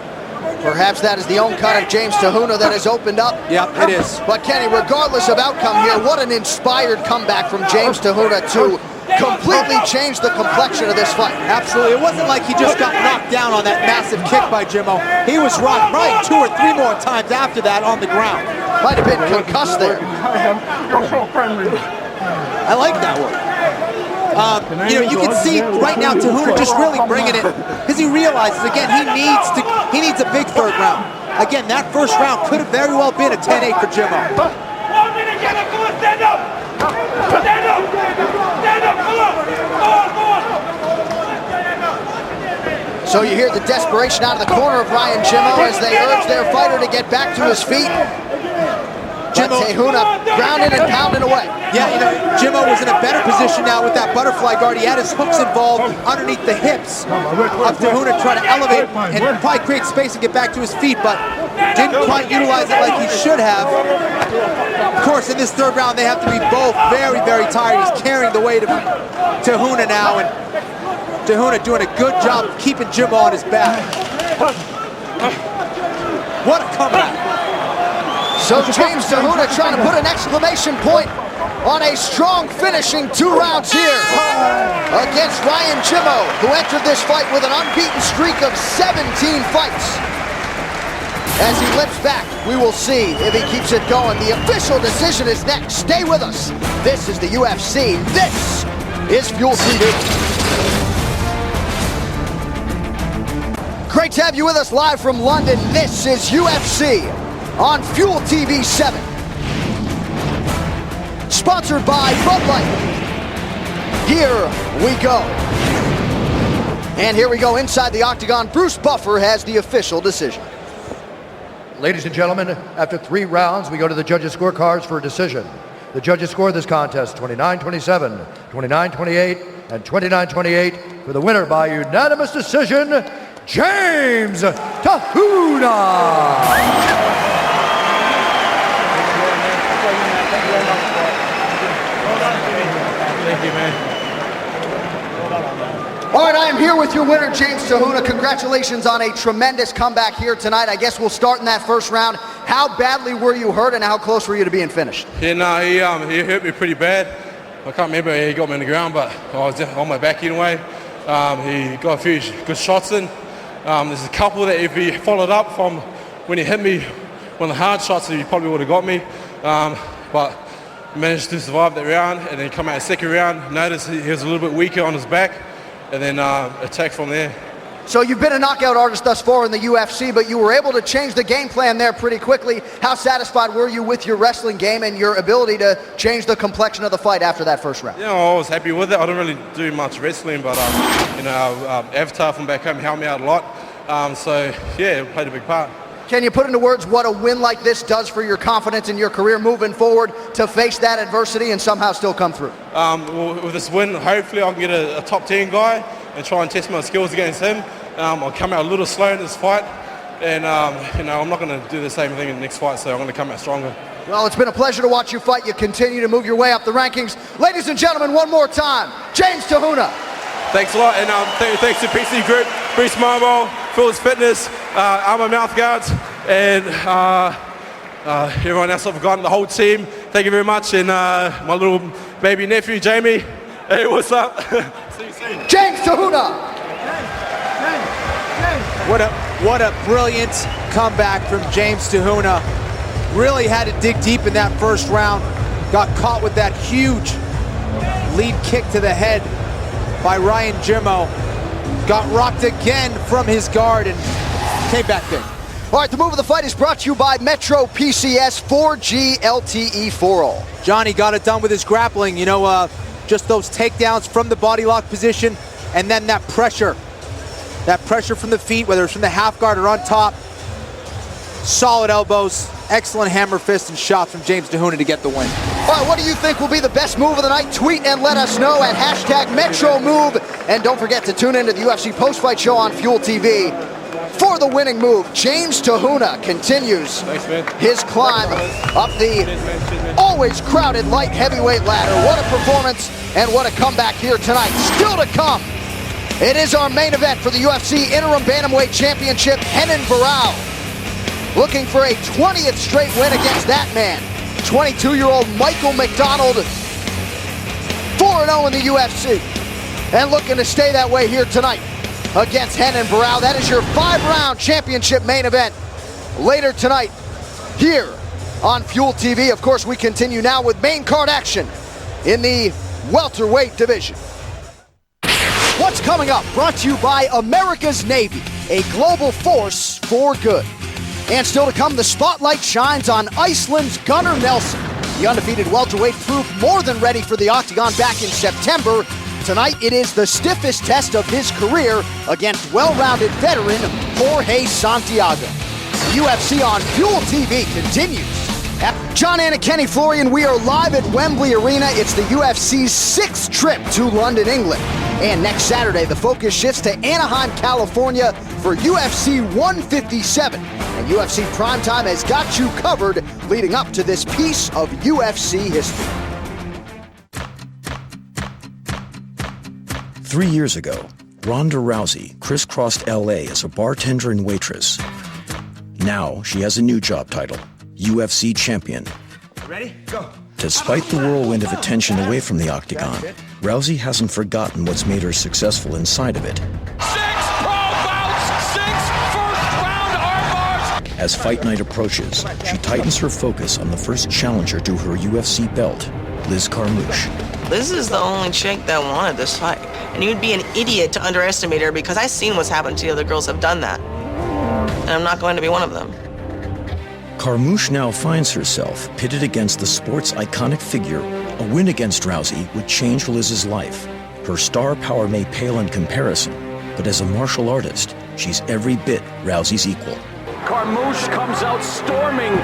Perhaps that is the own cut of James Te Huna that has opened up. Yep, it is. But Kenny, regardless of outcome here, what an inspired comeback from James Te Huna to completely change the complexion of this fight. Absolutely. It wasn't like he just got knocked down on that massive kick by Jimmo. He was rocked right 2 or 3 more times after that on the ground. Might have been concussed there. I like that one. You can see right now Te Huna just really bringing it because he realizes again he needs a big third round. Again, that first round could have very well been a 10-8 for Jimmo. Stand up! Stand up! Stand up! Come on! So you hear the desperation out of the corner of Ryan Jimmo as they urge their fighter to get back to his feet. But Te Huna grounding and pounding away. Yeah, Jimmo was in a better position now with that butterfly guard. He had his hooks involved underneath the hips of Te Huna, trying to elevate and probably create space and get back to his feet, but didn't quite utilize it like he should have. Of course, in this third round, they have to be both very, very tired. He's carrying the weight of Te Huna now, and Te Huna doing a good job of keeping Jimmo on his back. What a comeback. So James Te Huna trying to put an exclamation point on a strong finishing 2 rounds here against Ryan Jimmo, who entered this fight with an unbeaten streak of 17 fights. As he lifts back, we will see if he keeps it going. The official decision is next. Stay with us. This is the UFC. This is Fuel TV. Great to have you with us live from London. This is UFC on Fuel TV 7. Sponsored by Bud Light. Here we go. And here we go inside the octagon. Bruce Buffer has the official decision. Ladies and gentlemen, after 3 rounds, we go to the judges' scorecards for a decision. The judges scored this contest 29-27, 29-28, and 29-28 for the winner by unanimous decision, James Te Huna. Thank you, man. All right, I am here with your winner, James Te Huna. Congratulations on a tremendous comeback here tonight. I guess we'll start in that first round. How badly were you hurt, and how close were you to being finished? Yeah, no, he hurt me pretty bad. I can't remember how he got me on the ground, but I was on my back anyway. He got a few good shots in. There's a couple that if he followed up from when he hit me, one of the hard shots, he probably would have got me. But managed to survive that round, and then come out second round. Noticed he was a little bit weaker on his back, and then attack from there. So you've been a knockout artist thus far in the UFC, but you were able to change the game plan there pretty quickly. How satisfied were you with your wrestling game and your ability to change the complexion of the fight after that first round? Yeah, I was happy with it. I don't really do much wrestling, but Avatar from back home helped me out a lot. So yeah, it played a big part. Can you put into words what a win like this does for your confidence in your career moving forward to face that adversity and somehow still come through? Well, with this win, hopefully I can get a top 10 guy and try and test my skills against him. I'll come out a little slow in this fight, and I'm not going to do the same thing in the next fight, so I'm going to come out stronger. Well, it's been a pleasure to watch you fight. You continue to move your way up the rankings. Ladies and gentlemen, one more time, James Te Huna. Thanks a lot, and thanks to PC Group, Bruce Mobile, Phil's Fitness, Armour Mouth Guards, and everyone else I've forgotten, the whole team. Thank you very much, and my little baby nephew, Jamie. Hey, what's up? See you soon. James Te Huna. What a brilliant comeback from James Te Huna. Really had to dig deep in that first round. Got caught with that huge lead kick to the head by Ryan Jimmo. Got rocked again from his guard and came back there. All right, the move of the fight is brought to you by Metro PCS 4G LTE for all. Johnny got it done with his grappling. You know, just those takedowns from the body lock position, and then that pressure from the feet, whether it's from the half guard or on top. Solid elbows, excellent hammer fist and shots from James Te Huna to get the win. All right, what do you think will be the best move of the night? Tweet and let us know at #MetroMove. And don't forget to tune into the UFC post-fight show on Fuel TV. For the winning move, James Te Huna continues his climb up the always crowded light heavyweight ladder. What a performance and what a comeback here tonight. Still to come, it is our main event for the UFC Interim Bantamweight Championship. Renan Barão looking for a 20th straight win against that man. 22-year-old Michael McDonald, 4-0 in the UFC, and looking to stay that way here tonight against Renan Barão. That is your 5-round championship main event later tonight here on Fuel TV. Of course, we continue now with main card action in the welterweight division. What's coming up? Brought to you by America's Navy, a global force for good. And still to come, the spotlight shines on Iceland's Gunnar Nelson. The undefeated welterweight proved more than ready for the octagon back in September. Tonight, it is the stiffest test of his career against well-rounded veteran Jorge Santiago. UFC on Fuel TV continues. John Anna, Kenny Florian, we are live at Wembley Arena. It's the UFC's 6th trip to London, England. And next Saturday, the focus shifts to Anaheim, California for UFC 157. And UFC Primetime has got you covered leading up to this piece of UFC history. 3 years ago, Ronda Rousey crisscrossed LA as a bartender and waitress. Now she has a new job title, UFC champion. Ready? Go. Despite the whirlwind of attention away from the octagon, Rousey hasn't forgotten what's made her successful inside of it. 6 pro bouts, 6 first-round armbars. As fight night approaches, she tightens her focus on the first challenger to her UFC belt, Liz Carmouche. Liz is the only chick that wanted this fight. And you'd be an idiot to underestimate her because I've seen what's happened to the other girls have done that. And I'm not going to be one of them. Carmouche now finds herself pitted against the sport's iconic figure. A win against Rousey would change Liz's life. Her star power may pale in comparison, but as a martial artist, she's every bit Rousey's equal. Carmouche comes out storming. Liz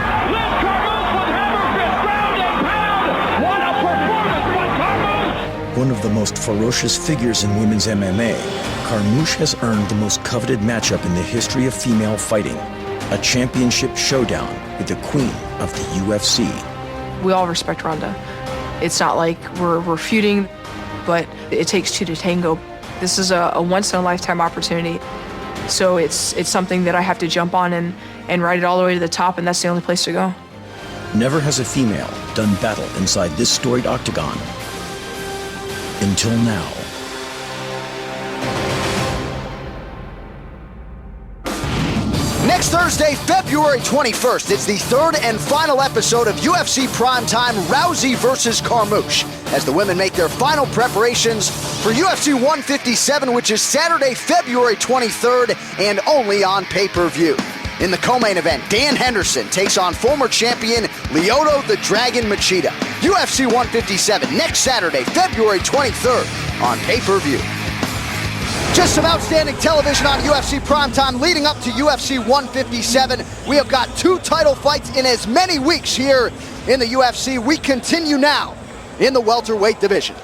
Carmouche with hammer fist, ground and pound. What a performance by Carmouche! One of the most ferocious figures in women's MMA, Carmouche has earned the most coveted matchup in the history of female fighting. A championship showdown with the queen of the UFC. We all respect Ronda. It's not like we're feuding. but it takes two to tango. This is a once-in-a-lifetime opportunity. So it's something that I have to jump on and ride it all the way to the top, and that's the only place to go. Never has a female done battle inside this storied octagon. Until now. Next Thursday, February 21st, it's the third and final episode of UFC Primetime Rousey versus Carmouche, as the women make their final preparations for UFC 157, which is Saturday, February 23rd, and only on pay-per-view. In the co-main event, Dan Henderson takes on former champion Lyoto the Dragon Machida. UFC 157 next Saturday, February 23rd, on pay-per-view. Just some outstanding television on UFC Primetime leading up to UFC 157. We have got 2 title fights in as many weeks here in the UFC. We continue now in the welterweight division.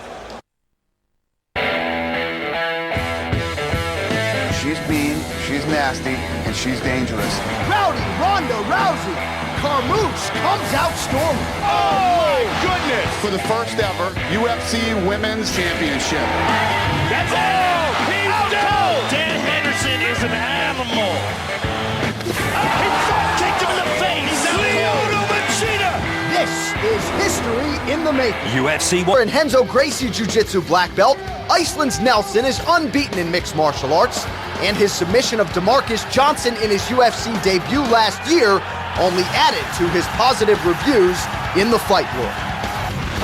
She's mean, she's nasty, and she's dangerous. Rowdy Ronda Rousey. Carmouche comes out storming. Oh, my goodness! For the first ever UFC Women's Championship. That's it! He's down! Dan Henderson is an animal. He kicked him in the face. Lyoto Machida. This is history in the making. UFC In Renzo Gracie Jiu-Jitsu black belt, Iceland's Nelson is unbeaten in mixed martial arts, and his submission of DeMarcus Johnson in his UFC debut last year only added to his positive reviews in the fight world.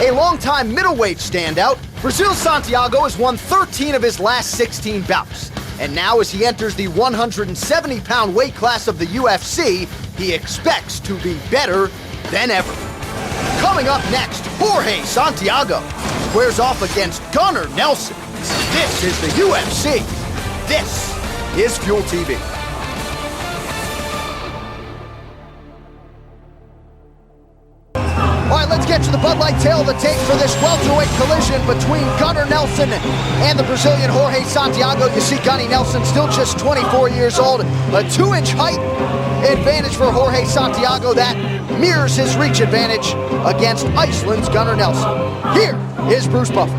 A longtime middleweight standout, Brazil Santiago has won 13 of his last 16 bouts. And now as he enters the 170-pound weight class of the UFC, he expects to be better than ever. Coming up next, Jorge Santiago squares off against Gunnar Nelson. This is the UFC. This is Fuel TV. All right, let's get to the Bud Light tail of the tape for this welterweight collision between Gunnar Nelson and the Brazilian Jorge Santiago. You see Gunny Nelson still just 24 years old. A 2-inch height advantage for Jorge Santiago that mirrors his reach advantage against Iceland's Gunnar Nelson. Here is Bruce Buffer.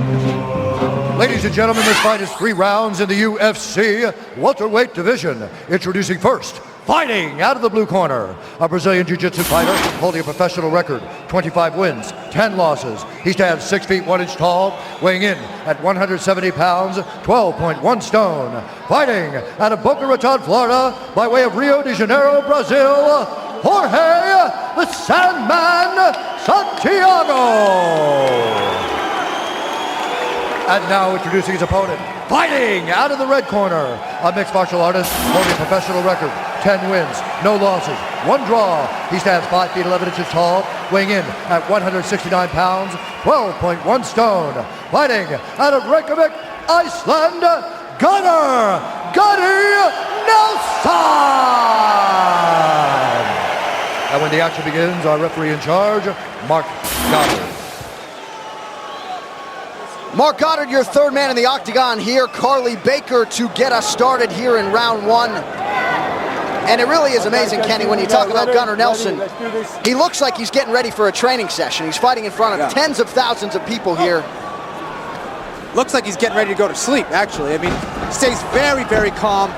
Ladies and gentlemen, this fight is 3 rounds in the UFC welterweight division. Introducing first, fighting out of the blue corner, a Brazilian Jiu-Jitsu fighter holding a professional record, 25 wins, 10 losses. He stands 6 feet 1 inch tall, weighing in at 170 pounds, 12.1 stone. Fighting out of Boca Raton, Florida, by way of Rio de Janeiro, Brazil, Jorge the Sandman Santiago. And now introducing his opponent, fighting out of the red corner, a mixed martial artist holding a professional record, 10 wins, no losses, 1 draw. He stands 5 feet 11 inches tall, weighing in at 169 pounds, 12.1 stone. Fighting out of Reykjavik, Iceland, Gunnar Nelson! And when the action begins, our referee in charge, Mark Goddard. Mark Goddard, your third man in the octagon here. Carly Baker to get us started here in round 1. And it really is amazing, Kenny, when you talk about Gunnar Nelson. He looks like he's getting ready for a training session. He's fighting in front of tens of thousands of people here. Looks like he's getting ready to go to sleep, actually. I mean, he stays very, very calm.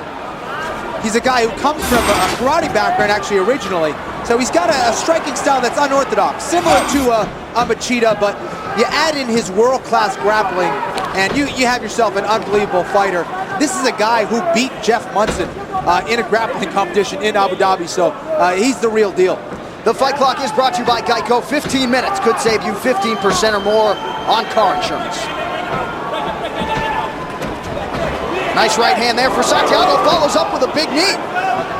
He's a guy who comes from a karate background, actually, originally. So he's got a striking style that's unorthodox, similar to a Machida, but you add in his world-class grappling, and you have yourself an unbelievable fighter. This is a guy who beat Jeff Munson in a grappling competition in Abu Dhabi, so he's the real deal. The fight clock is brought to you by Geico. 15 minutes could save you 15% or more on car insurance. Nice right hand there for Santiago, follows up with a big knee.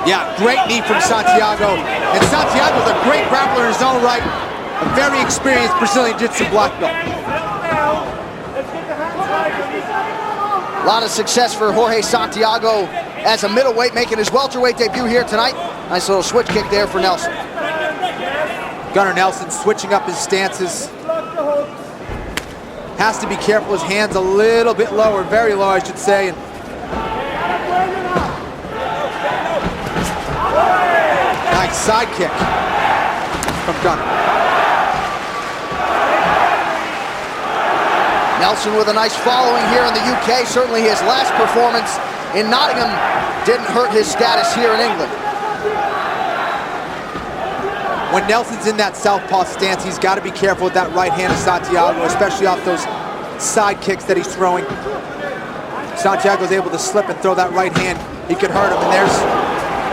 Yeah, great knee from Santiago. And Santiago's a great grappler in his own right. A very experienced Brazilian Jiu-Jitsu black belt. A lot of success for Jorge Santiago as a middleweight, making his welterweight debut here tonight. Nice little switch kick there for Nelson. Gunnar Nelson switching up his stances. Has to be careful, his hand's a little bit lower, very low I should say. And nice side kick from Gunnar. Nelson with a nice following here in the UK. Certainly his last performance in Nottingham didn't hurt his status here in England. When Nelson's in that southpaw stance, he's got to be careful with that right hand of Santiago, especially off those side kicks that he's throwing. Santiago's able to slip and throw that right hand. He could hurt him, and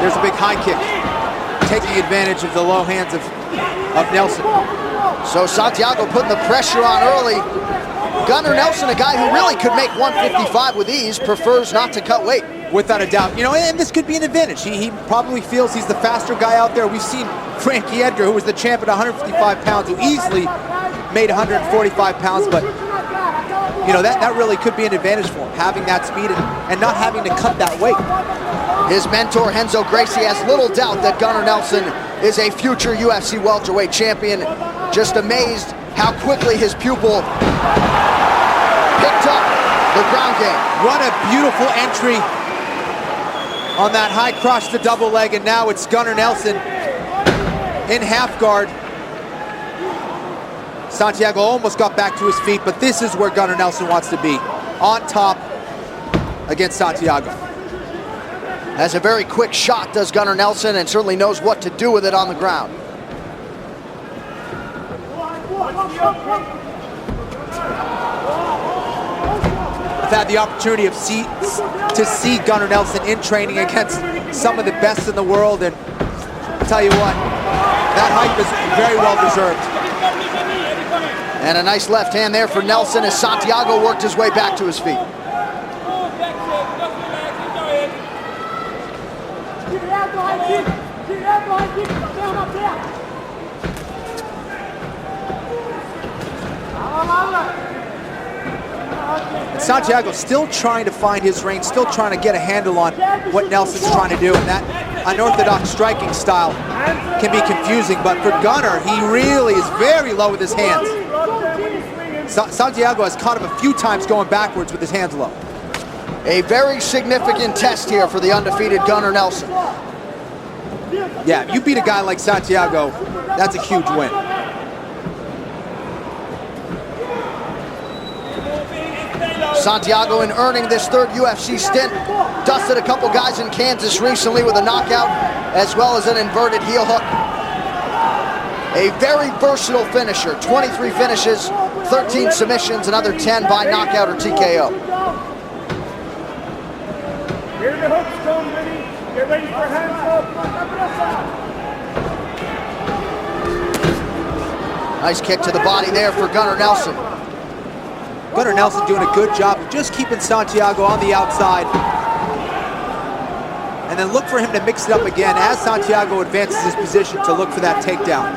there's a big high kick, taking advantage of the low hands of Nelson. So Santiago putting the pressure on early. Gunnar Nelson, a guy who really could make 155 with ease, prefers not to cut weight. Without a doubt. You know, and this could be an advantage. He probably feels he's the faster guy out there. We've seen Frankie Edgar, who was the champ at 155 pounds, who easily made 145 pounds, but you know, that really could be an advantage for him, having that speed and not having to cut that weight. His mentor, Renzo Gracie, has little doubt that Gunnar Nelson is a future UFC welterweight champion. Just amazed how quickly his pupil picked up the ground game. What a beautiful entry on that high cross to double leg, and now it's Gunnar Nelson in half guard. Santiago almost got back to his feet, but this is where Gunnar Nelson wants to be, on top against Santiago. Has a very quick shot, does Gunnar Nelson, and certainly knows what to do with it on the ground. I've had the opportunity to see Gunnar Nelson in training against some of the best in the world, and I'll tell you what, that hype is very well deserved. And a nice left hand there for Nelson as Santiago worked his way back to his feet. Santiago still trying to find his range, still trying to get a handle on what Nelson's trying to do, and that unorthodox striking style can be confusing, but for Gunnar, he really is very low with his hands. Santiago has caught him a few times going backwards with his hands low. A very significant test here for the undefeated Gunnar Nelson. Yeah, if you beat a guy like Santiago, that's a huge win. Santiago, in earning this third UFC stint, dusted a couple guys in Kansas recently with a knockout, as well as an inverted heel hook. A very versatile finisher, 23 finishes, 13 submissions, another 10 by knockout or TKO. Here the hooks come, Vinny. Get ready for hands up. Nice kick to the body there for Gunnar Nelson. Gunnar Nelson doing a good job of just keeping Santiago on the outside. And then look for him to mix it up again as Santiago advances his position to look for that takedown.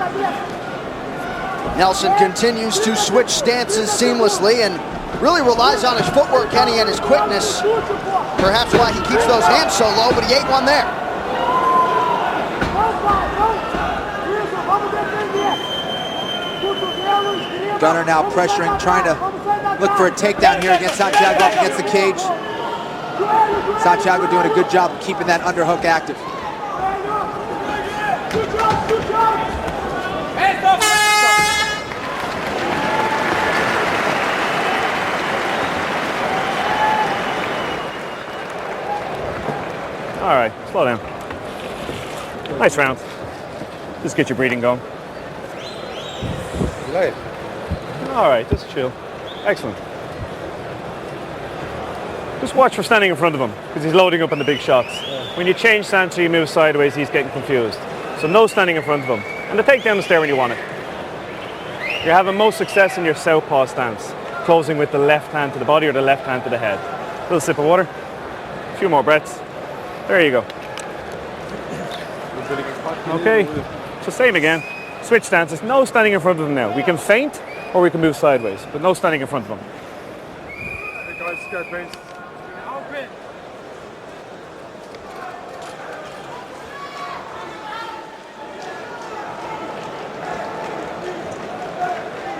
Nelson continues to switch stances seamlessly and really relies on his footwork, Kenny, and his quickness. Perhaps why he keeps those hands so low, but he ate one there. Gunnar now pressuring, trying to look for a takedown here against Santiago up against the cage. Santiago doing a good job of keeping that underhook active. All right, slow down. Nice round. Just get your breathing going. Right. All right, just chill. Excellent. Just watch for standing in front of him, because he's loading up on the big shots. Yeah. When you change stance or you move sideways, he's getting confused. So no standing in front of him. And the takedown is there when you want it. You're having most success in your southpaw stance, closing with the left hand to the body or the left hand to the head. A little sip of water, a few more breaths. There you go. Okay, so same again. Switch stances, no standing in front of him now. We can feint or we can move sideways, but no standing in front of him. Hey guys, go, Prince. Open.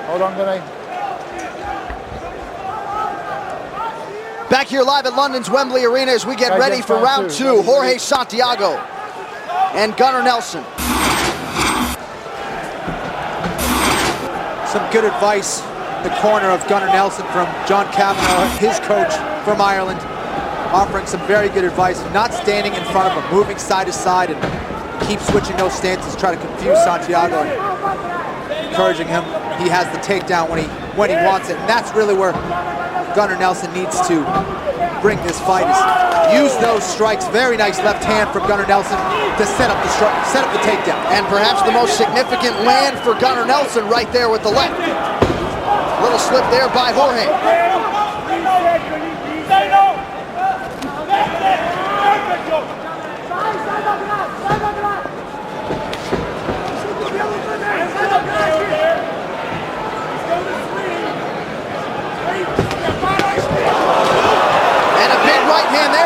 Hold on, Vinny. Back here live at London's Wembley Arena as we get ready for round two. Jorge Santiago and Gunnar Nelson. Some good advice the corner of Gunnar Nelson from John Kavanagh, his coach from Ireland, offering some very good advice, not standing in front of him, moving side to side and keep switching those stances, try to confuse Santiago and encouraging him. He has the takedown when he wants it, and that's really where Gunnar Nelson needs to bring this fight, is use those strikes. Very nice left hand from Gunnar Nelson to set up the takedown. And perhaps the most significant land for Gunnar Nelson right there with the left. Little slip there by Jorge.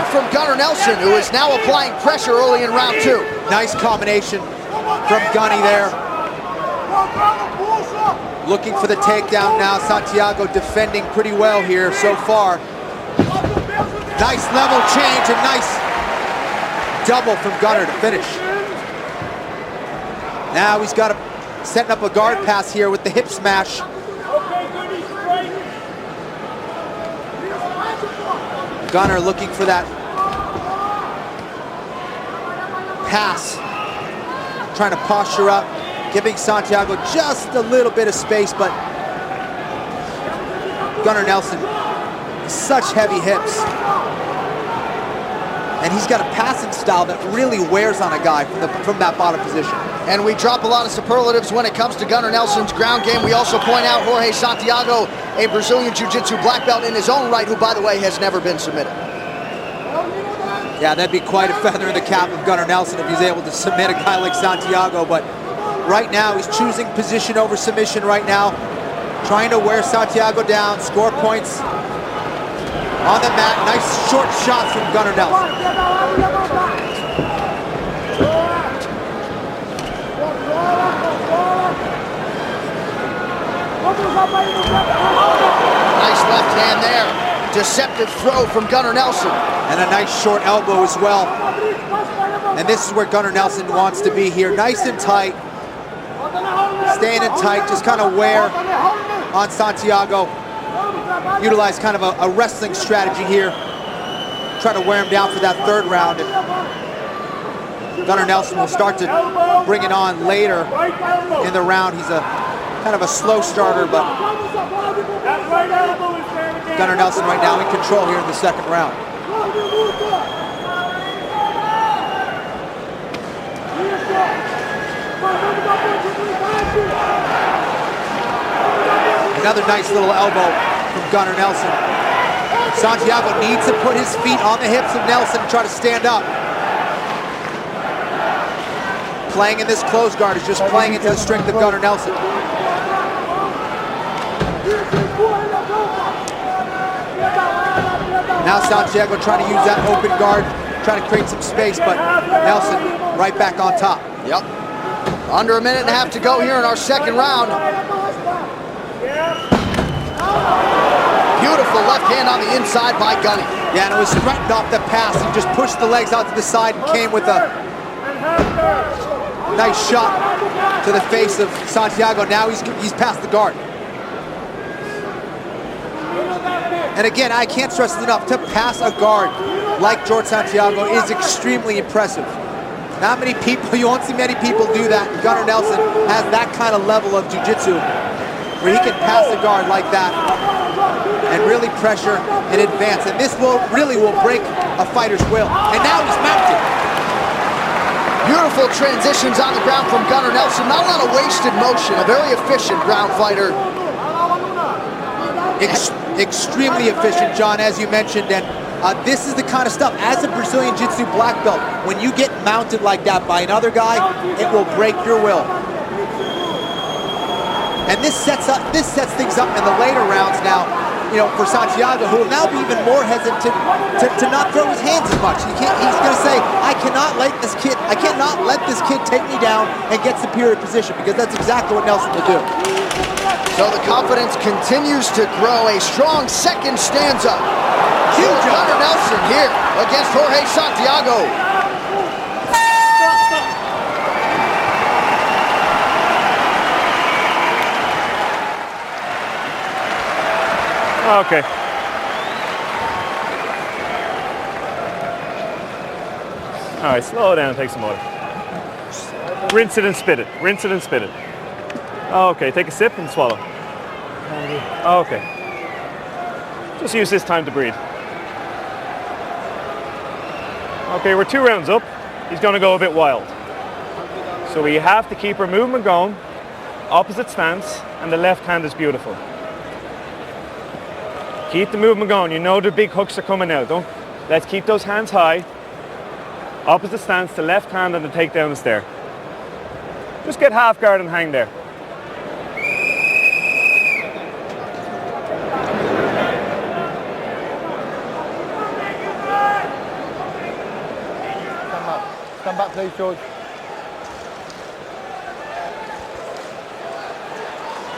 From Gunnar Nelson, who is now applying pressure early in round 2. Nice combination from Gunny there. Looking for the takedown now. Santiago defending pretty well here so far. Nice level change and nice double from Gunnar to finish. Now he's got setting up a guard pass here with the hip smash. Gunnar looking for that pass, trying to posture up, giving Santiago just a little bit of space, but Gunnar Nelson, such heavy hips. And he's got a passing style that really wears on a guy from that bottom position. And we drop a lot of superlatives when it comes to Gunnar Nelson's ground game. We also point out Jorge Santiago, a Brazilian Jiu-Jitsu black belt in his own right, who, by the way, has never been submitted. Yeah, that'd be quite a feather in the cap of Gunnar Nelson if he's able to submit a guy like Santiago, but right now he's choosing position over submission right now, trying to wear Santiago down, score points on the mat. Nice short shots from Gunnar Nelson. Nice left hand there. Deceptive throw from Gunnar Nelson. And a nice short elbow as well. And this is where Gunnar Nelson wants to be here. Nice and tight. Staying in tight, just kind of wear on Santiago. Utilize kind of a wrestling strategy here. Try to wear him down for that third round. And Gunnar Nelson will start to bring it on later in the round. He's a kind of a slow starter, but Gunnar Nelson right now in control here in the second round. Another nice little elbow from Gunnar Nelson. Santiago needs to put his feet on the hips of Nelson and try to stand up. Playing in this closed guard is just playing into the strength of Gunnar Nelson. Now Santiago trying to use that open guard, trying to create some space, but Nelson right back on top. Yep. Under a minute and a half to go here in our second round. Beautiful left hand on the inside by Gunny. Yeah, and it was threatened off the pass. He just pushed the legs out to the side and came with a nice shot to the face of Santiago. Now he's past the guard. And again, I can't stress it enough, to pass a guard like George Santiago is extremely impressive. Not many people, you won't see many people do that. Gunnar Nelson has that kind of level of jiu-jitsu where he can pass a guard like that and really pressure and advance. And this really will break a fighter's will. And now he's mounted. Beautiful transitions on the ground from Gunnar Nelson. Not a lot of wasted motion. A very efficient ground fighter. Extremely efficient, John, as you mentioned, and this is the kind of stuff, as a Brazilian Jiu-Jitsu black belt, when you get mounted like that by another guy, it will break your will. And this sets things up in the later rounds now, you know, for Santiago, who will now be even more hesitant to not throw his hands as much. He's going to say, I cannot let this kid take me down and get superior position, because that's exactly what Nelson will do. So the confidence continues to grow. A strong second stanza. Huge Gunnar Nelson here against Jorge Santiago. Okay. All right, slow down and take some water. Rinse it and spit it. Rinse it and spit it. Okay, take a sip and swallow. Okay. Just use this time to breathe. Okay, we're 2 rounds up. He's going to go a bit wild. So we have to keep our movement going. Opposite stance, and the left hand is beautiful. Keep the movement going. You know the big hooks are coming out. Let's keep those hands high. Opposite stance, the left hand, and the takedown is there. Just get half guard and hang there. Come back, please, George.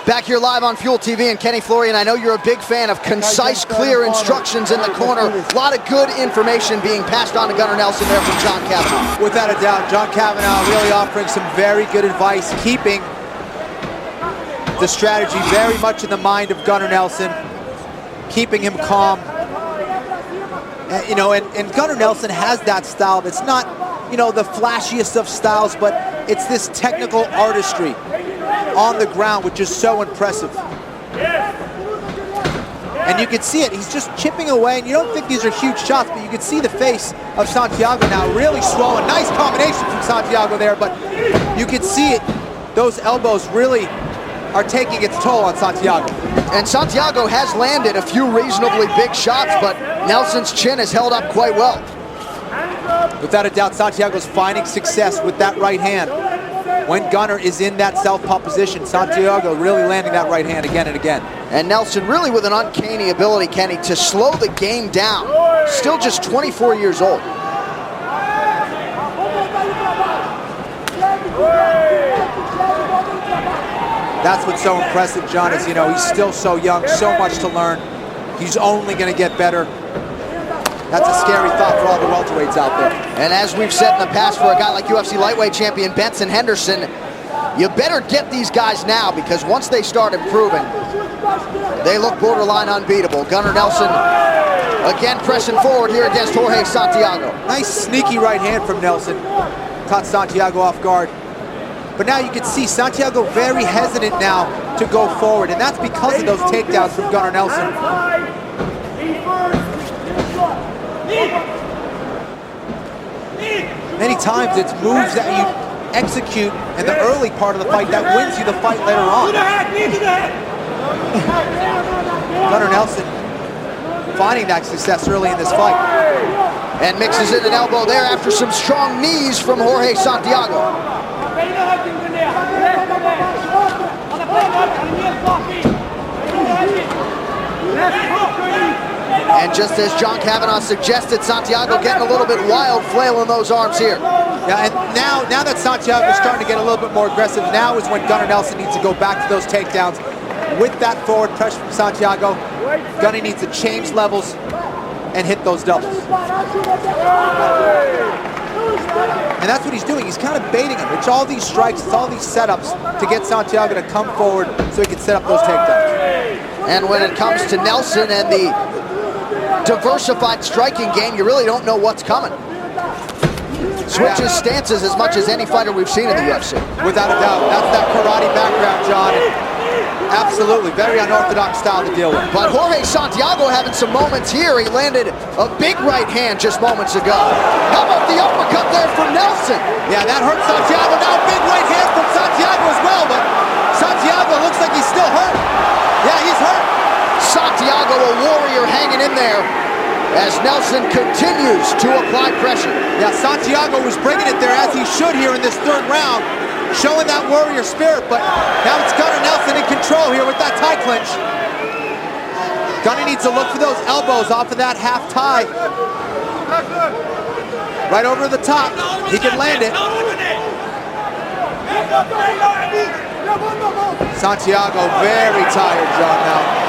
Back here live on Fuel TV and Kenny Florian, I know you're a big fan of concise, clear instructions in the corner. A lot of good information being passed on to Gunnar Nelson there from John Kavanagh. Without a doubt, John Kavanagh really offering some very good advice, keeping the strategy very much in the mind of Gunnar Nelson, keeping him calm. You know, and Gunnar Nelson has that style. It's not, you know, the flashiest of styles, but it's this technical artistry on the ground, which is so impressive. And you can see it, he's just chipping away, and you don't think these are huge shots, but you can see the face of Santiago now really swollen. Nice combination from Santiago there, but you can see it, those elbows really are taking its toll on Santiago. And Santiago has landed a few reasonably big shots, but Nelson's chin has held up quite well. Without a doubt, Santiago's finding success with that right hand. When Gunnar is in that southpaw position, Santiago really landing that right hand again and again. And Nelson really with an uncanny ability, Kenny, to slow the game down. Still just 24 years old. That's what's so impressive, John, is, you know, he's still so young, so much to learn. He's only going to get better. That's a scary thought for all the welterweights out there. And as we've said in the past for a guy like UFC lightweight champion Benson Henderson, you better get these guys now, because once they start improving, they look borderline unbeatable. Gunnar Nelson again pressing forward here against Jorge Santiago. Nice sneaky right hand from Nelson. Caught Santiago off guard. But now you can see Santiago very hesitant now to go forward, and that's because of those takedowns from Gunnar Nelson. Many times it's moves that you execute in the early part of the fight that wins you the fight later on. Gunnar Nelson finding that success early in this fight. And mixes in an elbow there after some strong knees from Jorge Santiago. And just as John Kavanagh suggested, Santiago getting a little bit wild, flailing those arms here. Yeah, and now that Santiago is starting to get a little bit more aggressive, now is when Gunnar Nelson needs to go back to those takedowns. With that forward pressure from Santiago, Gunnar needs to change levels and hit those doubles. And that's what he's doing. He's kind of baiting him. It's all these strikes, it's all these setups to get Santiago to come forward so he can set up those takedowns. And when it comes to Nelson and the diversified striking game, you really don't know what's coming. Switches stances as much as any fighter we've seen in the UFC. Without a doubt. That's that karate background, John. Absolutely, very unorthodox style to deal with. But Jorge Santiago having some moments here. He landed a big right hand just moments ago. How about the uppercut there from Nelson? Yeah, that hurt Santiago. Now a big right hand from Santiago as well, but Santiago looks like he's still hurt. Yeah, he's hurt. Santiago, a warrior, hanging in there as Nelson continues to apply pressure. Yeah, Santiago was bringing it there as he should here in this third round, showing that warrior spirit, but now it's Gunnar Nelson in control here with that tie clinch. Gunnar needs to look for those elbows off of that half tie. Right over the top. He can land it. Santiago very tired, John, now.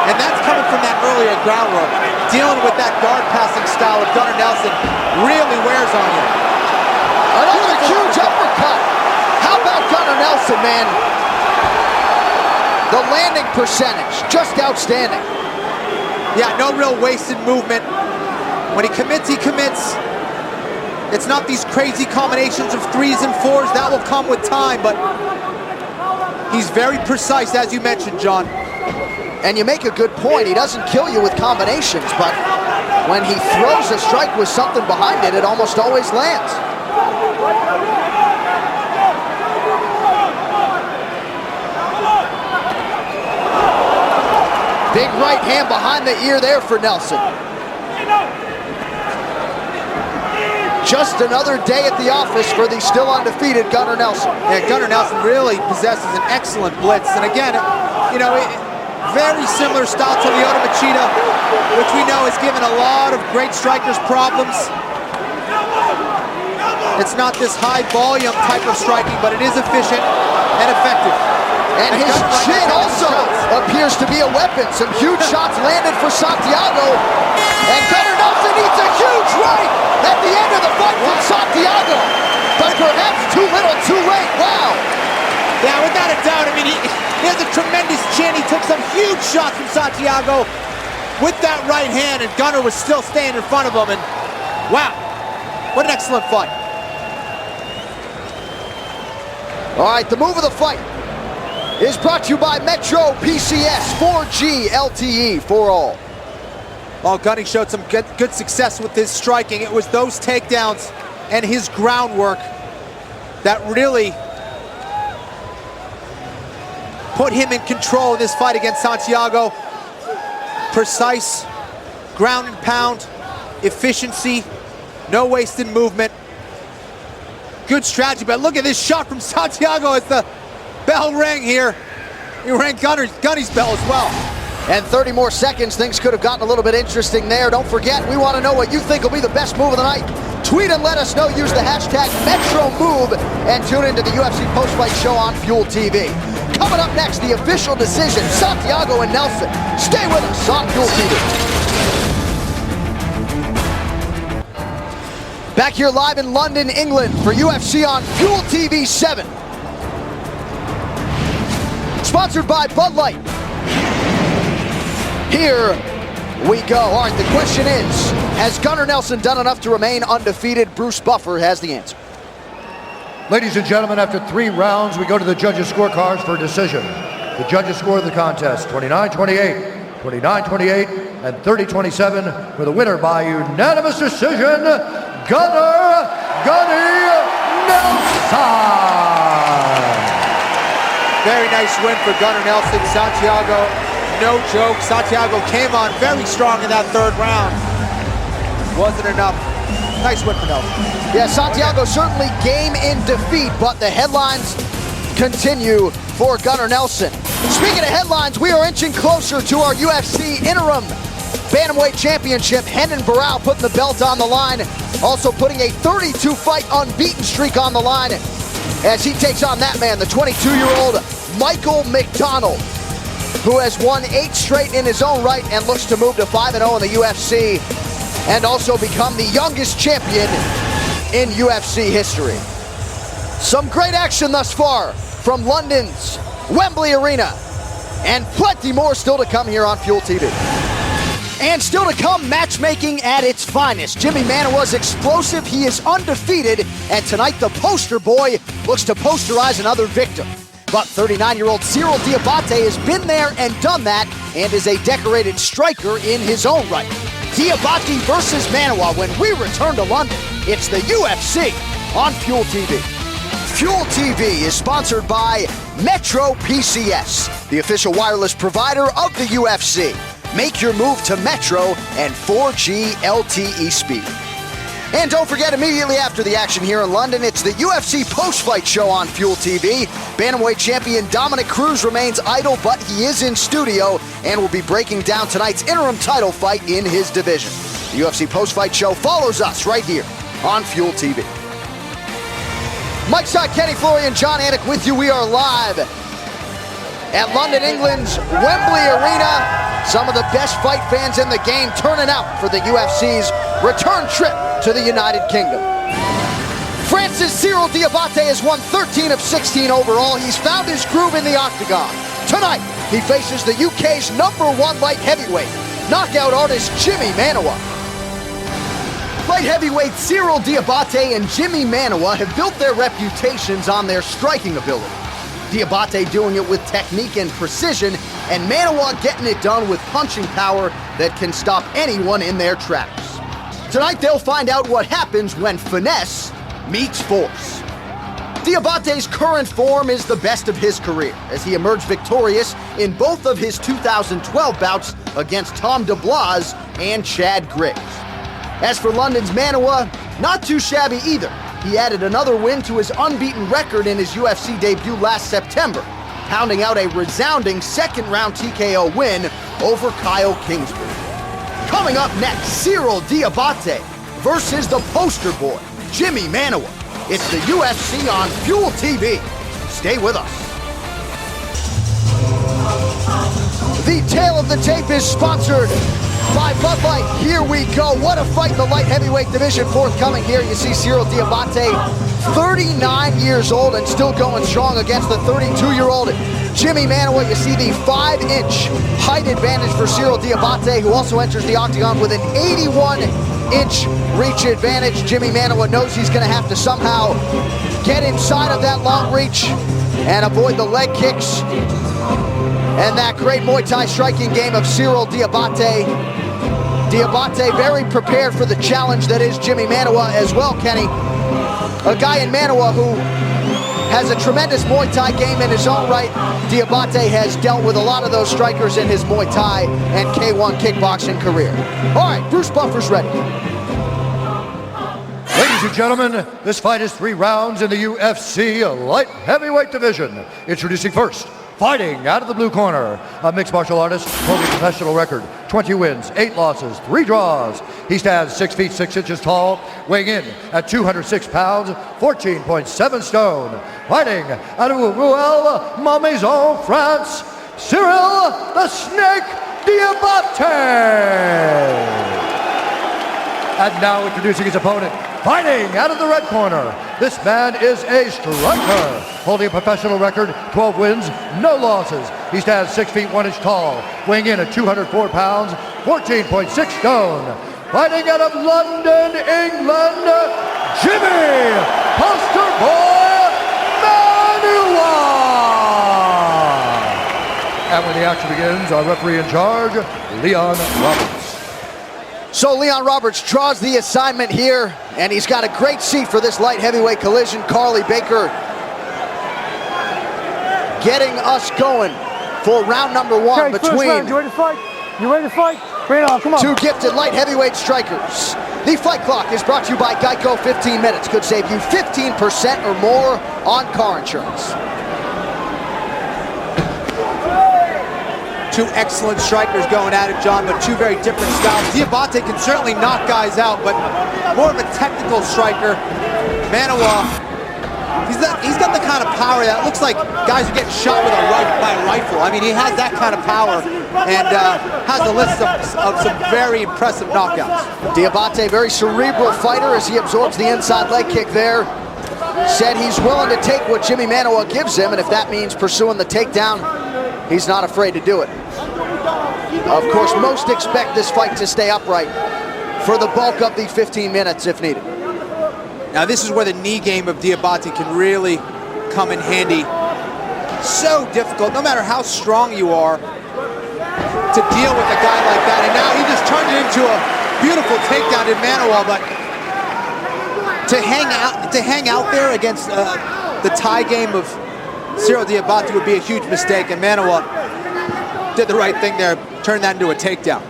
And that's coming from that earlier groundwork. Dealing with that guard passing style of Gunnar Nelson really wears on you. Another huge uppercut. How about Gunnar Nelson, man? The landing percentage, just outstanding. Yeah, no real wasted movement. When he commits, he commits. It's not these crazy combinations of 3s and 4s. That will come with time, but he's very precise, as you mentioned, John. And you make a good point. He doesn't kill you with combinations, but when he throws a strike with something behind it, it almost always lands. Big right hand behind the ear there for Nelson. Just another day at the office for the still undefeated Gunnar Nelson. Yeah, Gunnar Nelson really possesses an excellent blitz. And again, you know, very similar style to Lyoto Machida, which we know has given a lot of great strikers problems. It's not this high volume type of striking, but it is efficient and effective. And his chin also appears to be a weapon. Some huge shots landed for Santiago. And Gunnar Nelson needs a huge right at the end of the fight from Santiago. But perhaps too little, too late. Wow. Yeah, without a doubt. I mean, he has a tremendous chin. He took some huge shots from Santiago with that right hand, and Gunnar was still staying in front of him. And wow, what an excellent fight. All right, the move of the fight is brought to you by Metro PCS 4G LTE for all. Well, Gunny showed some good success with his striking. It was those takedowns and his groundwork that really put him in control in this fight against Santiago. Precise, ground and pound, efficiency, no wasted movement. Good strategy, but look at this shot from Santiago as the bell rang here. He rang Gunny's bell as well. And 30 more seconds, things could have gotten a little bit interesting there. Don't forget, we want to know what you think will be the best move of the night. Tweet and let us know. Use the hashtag MetroMove and tune into the UFC post-fight show on Fuel TV. Coming up next, the official decision, Santiago and Nelson. Stay with us on Fuel TV. Back here live in London, England for UFC on Fuel TV 7. Sponsored by Bud Light. Here we go. All right, the question is, has Gunnar Nelson done enough to remain undefeated? Bruce Buffer has the answer. Ladies and gentlemen, after 3 rounds, we go to the judges' scorecards for a decision. The judges score the contest 29-28, 29-28, and 30-27 for the winner by unanimous decision, Gunnar Nelson. Very nice win for Gunnar Nelson. Santiago, no joke. Santiago came on very strong in that 3rd round. Wasn't enough. Nice win for Nelson. Yeah, Santiago certainly game in defeat, but the headlines continue for Gunnar Nelson. Speaking of headlines, we are inching closer to our UFC interim Bantamweight Championship. Renan Barão putting the belt on the line, also putting a 32-fight unbeaten streak on the line as he takes on that man, the 22-year-old Michael McDonald, who has won 8 straight in his own right and looks to move to 5-0 in the UFC and also become the youngest champion in UFC history. Some great action thus far from London's Wembley Arena, and plenty more still to come here on Fuel TV. And still to come, matchmaking at its finest. Jimmy Manuwa's explosive, he is undefeated, and tonight the poster boy looks to posterize another victim. But 39-year-old Cyril Diabate has been there and done that, and is a decorated striker in his own right. Diabate versus Manuwa when we return to London. It's the UFC on Fuel TV. Fuel TV is sponsored by Metro PCS, the official wireless provider of the UFC. Make your move to Metro and 4G LTE speed. And don't forget, immediately after the action here in London, it's the UFC post-fight show on Fuel TV. Bantamweight champion Dominick Cruz remains idle, but he is in studio and will be breaking down tonight's interim title fight in his division. The UFC post-fight show follows us right here on Fuel TV. Mike Side, Kenny Florian, John Anik with you. We are live at London, England's Wembley Arena. Some of the best fight fans in the game turning out for the UFC's return trip to the United Kingdom. Francis Cyril Diabate has won 13 of 16 overall. He's found his groove in the octagon. Tonight, he faces the UK's #1 light heavyweight, knockout artist Jimi Manuwa. Light heavyweight Cyril Diabate and Jimi Manuwa have built their reputations on their striking ability. Diabate doing it with technique and precision, and Manuwa getting it done with punching power that can stop anyone in their tracks. Tonight they'll find out what happens when finesse meets force. Diabate's current form is the best of his career, as he emerged victorious in both of his 2012 bouts against Tom DeBlas and Chad Griggs. As for London's Manuwa, not too shabby either. He added another win to his unbeaten record in his UFC debut last September, pounding out a resounding second-round TKO win over Kyle Kingsbury. Coming up next, Cyril Diabate versus the poster boy, Jimi Manuwa. It's the UFC on Fuel TV. Stay with us. The tail of the tape is sponsored by Bud Light. Here we go. What a fight in the light heavyweight division forthcoming here. You see Cyril Diabate, 39 years old and still going strong against the 32-year-old Jimi Manuwa. You see the 5-inch height advantage for Cyril Diabate, who also enters the octagon with an 81-inch reach advantage. Jimi Manuwa knows he's going to have to somehow get inside of that long reach and avoid the leg kicks and that great Muay Thai striking game of Cyril Diabate. Diabate very prepared for the challenge that is Jimi Manuwa as well, Kenny. A guy in Manuwa who has a tremendous Muay Thai game in his own right. Diabate has dealt with a lot of those strikers in his Muay Thai and K1 kickboxing career. All right, Bruce Buffer's ready. Ladies and gentlemen, this fight is 3 rounds in the UFC light heavyweight division. Introducing first, fighting out of the blue corner, a mixed martial artist, holding a professional record, 20 wins, 8 losses, 3 draws. He stands 6 feet 6 inches tall, weighing in at 206 pounds, 14.7 stone. Fighting out of Ruelle, Malmaison, France, Cyril the Snake Diabate. And now introducing his opponent, fighting out of the red corner. This man is a striker, holding a professional record, 12 wins, no losses. He stands 6 feet 1 inch tall, weighing in at 204 pounds, 14.6 stone. Fighting out of London, England, Jimi Poster Boy Manuwa. And when the action begins, our referee in charge, Leon Roberts. So Leon Roberts draws the assignment here, and he's got a great seat for this light heavyweight collision. Carly Baker getting us going for round number 1 between you ready to fight? You ready to fight? Bring it on, come on. 2 gifted light heavyweight strikers. The Fight Clock is brought to you by Geico. 15 minutes could save you 15% or more on car insurance. 2 excellent strikers going at it, John, but 2 very different styles. Diabate can certainly knock guys out, but more of a technical striker. Manuwa, he's got the kind of power that looks like guys are getting shot with by a rifle. I mean, he has that kind of power and has a list of some very impressive knockouts. Diabate, very cerebral fighter as he absorbs the inside leg kick there. Said he's willing to take what Jimi Manuwa gives him, and if that means pursuing the takedown, he's not afraid to do it. Of course, most expect this fight to stay upright for the bulk of the 15 minutes if needed. Now this is where the knee game of Diabate can really come in handy. So difficult, no matter how strong you are, to deal with a guy like that. And now he just turned it into a beautiful takedown in Manuwa, but to hang out there against the tie game of Cyril Diabate would be a huge mistake, and Manuwa did the right thing there, turned that into a takedown.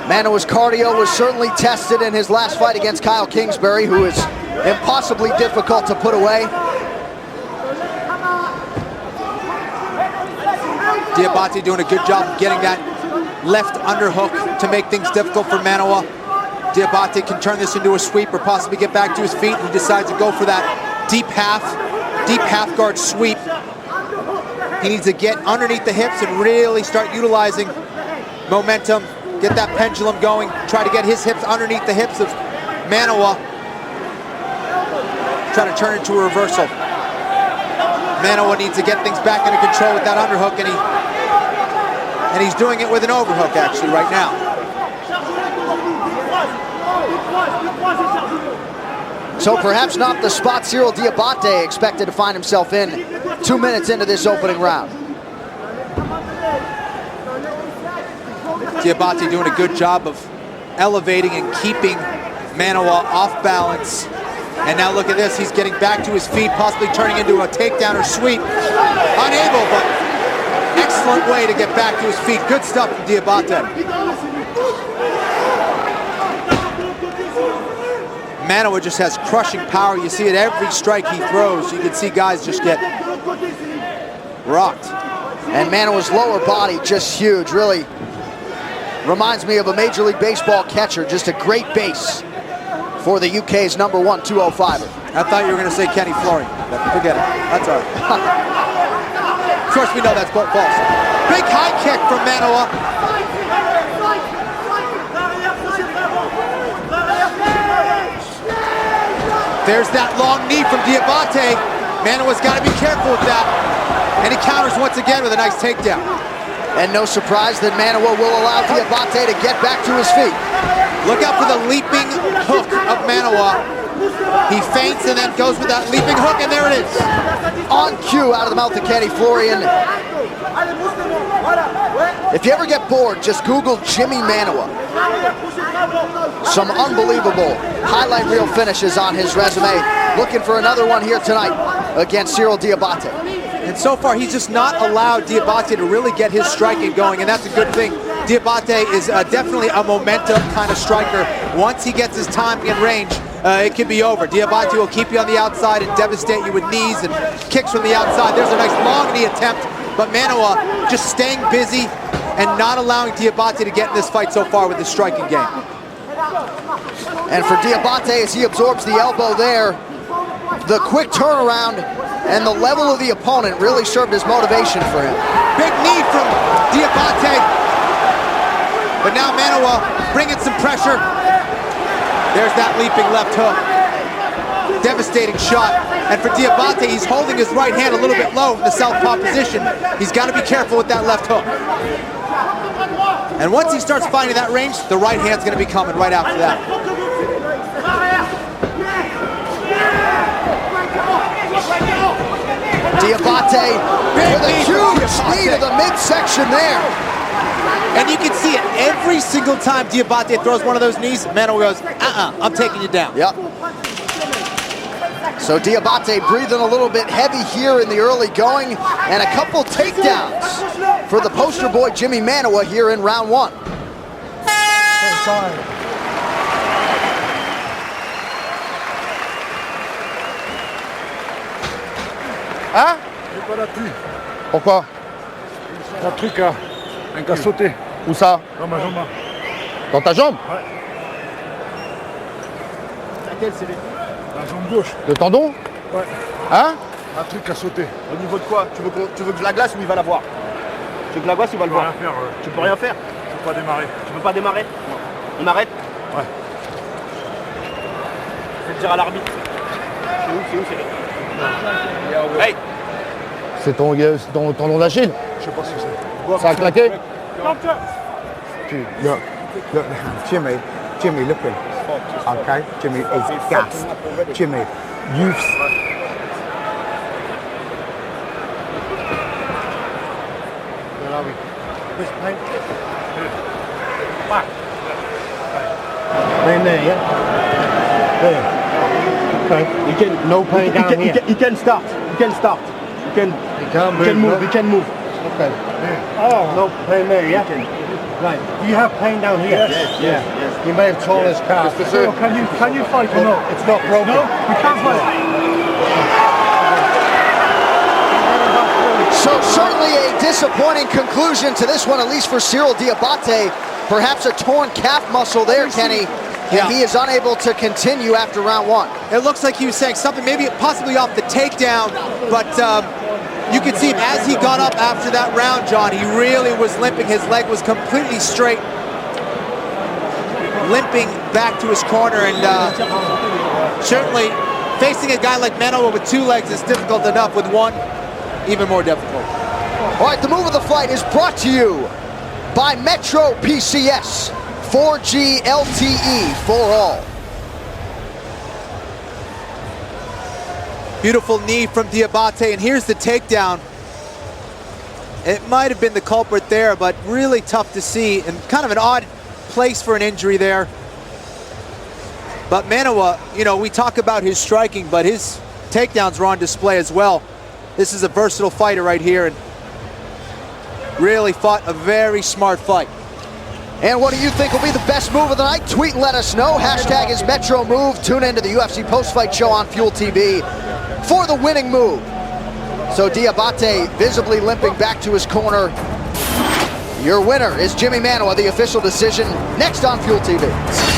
Manuwa's cardio was certainly tested in his last fight against Kyle Kingsbury, who is impossibly difficult to put away. Diabate doing a good job of getting that left underhook to make things difficult for Manuwa. Diabate can turn this into a sweep or possibly get back to his feet. He decides to go for that deep half guard sweep. He needs to get underneath the hips and really start utilizing momentum, get that pendulum going, try to get his hips underneath the hips of Manuwa. Try to turn it into a reversal. Manoa needs to get things back under control with that underhook, and he's doing it with an overhook actually right now. So perhaps not the spot Cyril Diabate expected to find himself in 2 minutes into this opening round. Diabate doing a good job of elevating and keeping Manoa off balance. And now look at this, he's getting back to his feet, possibly turning into a takedown or sweep. Unable, but excellent way to get back to his feet. Good stuff from Diabate. Manoa just has crushing power. You see it every strike he throws. You can see guys just get rocked. And Manoa's lower body just huge, really reminds me of a Major League Baseball catcher. Just a great base for the UK's #1 205er. I thought you were going to say Kenny Florian, but forget it. That's all right. Of course we know that's both false. Big high kick from Manoa. There's that long knee from Diabate. Manoa's got to be careful with that. And he counters once again with a nice takedown. And no surprise that Manoa will allow Diabate to get back to his feet. Look out for the leaping hook of Manoa. He feints and then goes with that leaping hook, and there it is. On cue out of the mouth of Kenny Florian. If you ever get bored, just Google Jimmy Manoa. Some unbelievable highlight reel finishes on his resume. Looking for another one here tonight against Cyril Diabate. And so far, he's just not allowed Diabate to really get his striking going, and that's a good thing. Diabate is definitely a momentum kind of striker. Once he gets his timing and range, it can be over. Diabate will keep you on the outside and devastate you with knees and kicks from the outside. There's a nice long knee attempt, but Manoa just staying busy and not allowing Diabate to get in this fight so far with his striking game. And for Diabate, as he absorbs the elbow there, the quick turnaround and the level of the opponent really served as motivation for him. Big knee from Diabate. But now Manoa bringing some pressure. There's that leaping left hook. Devastating shot. And for Diabate, he's holding his right hand a little bit low in the southpaw position. He's got to be careful with that left hook. And once he starts finding that range, the right hand's going to be coming right after that. Diabate with a huge knee to the midsection there. And you can see it every single time Diabate throws one of those knees, Manoa goes, I'm taking you down. Yep. So Diabate breathing a little bit heavy here in the early going, and a couple takedowns for the poster boy Jimmy Manoa here in round one. Hein? Pourquoi? Un truc à sauter. Où ça? Dans ma jambe. Dans ta jambe? Ouais. Laquelle c'est la jambe gauche. Le tendon? Ouais. Hein? Un truc à sauter. Au niveau de quoi? Tu veux que je la glace ou il va la voir? Tu veux que la glace ou il va le voir? Rien faire, Tu peux rien faire? Je peux pas démarrer. Tu peux pas démarrer? Non. On arrête? Ouais. Je vais te dire à l'arbitre. C'est où Hey! C'est ton tendon d'Achille? Je sais pas ce que c'est. Ça a claqué? Look, Jimmy, look at him. Okay, Jimmy is gassed. Jimmy, you've. Where are we? This pain. Back. Pain there, yeah? There. Okay. You can, no pain down here. You can start. You can start. You can move. You can move. Okay. Oh, no pain there, yeah? Right. Do you have pain down here? Yes. Yes. You may have torn his calf. So can you fight or no? It's not broken. No, we can't fight. So certainly a disappointing conclusion to this one, at least for Cyril Diabate. Perhaps a torn calf muscle there, Kenny. And he is unable to continue after round one. It looks like he was saying something, maybe possibly off the takedown, but you could see him as he got up after that round, John. He really was limping. His leg was completely straight, limping back to his corner. And certainly facing a guy like Manoa with two legs is difficult enough. With one, even more difficult. All right, the move of the fight is brought to you by Metro PCS. 4G LTE for all. Beautiful knee from Diabate, and here's the takedown. It might have been the culprit there, but really tough to see, and kind of an odd place for an injury there. But Manuwa, you know, we talk about his striking, but his takedowns were on display as well. This is a versatile fighter right here, and really fought a very smart fight. And what do you think will be the best move of the night? Tweet and let us know. Hashtag is Metro Move. Tune into the UFC post-fight show on Fuel TV for the winning move. So Diabate visibly limping back to his corner. Your winner is Jimmy Manuwa, the official decision, next on Fuel TV.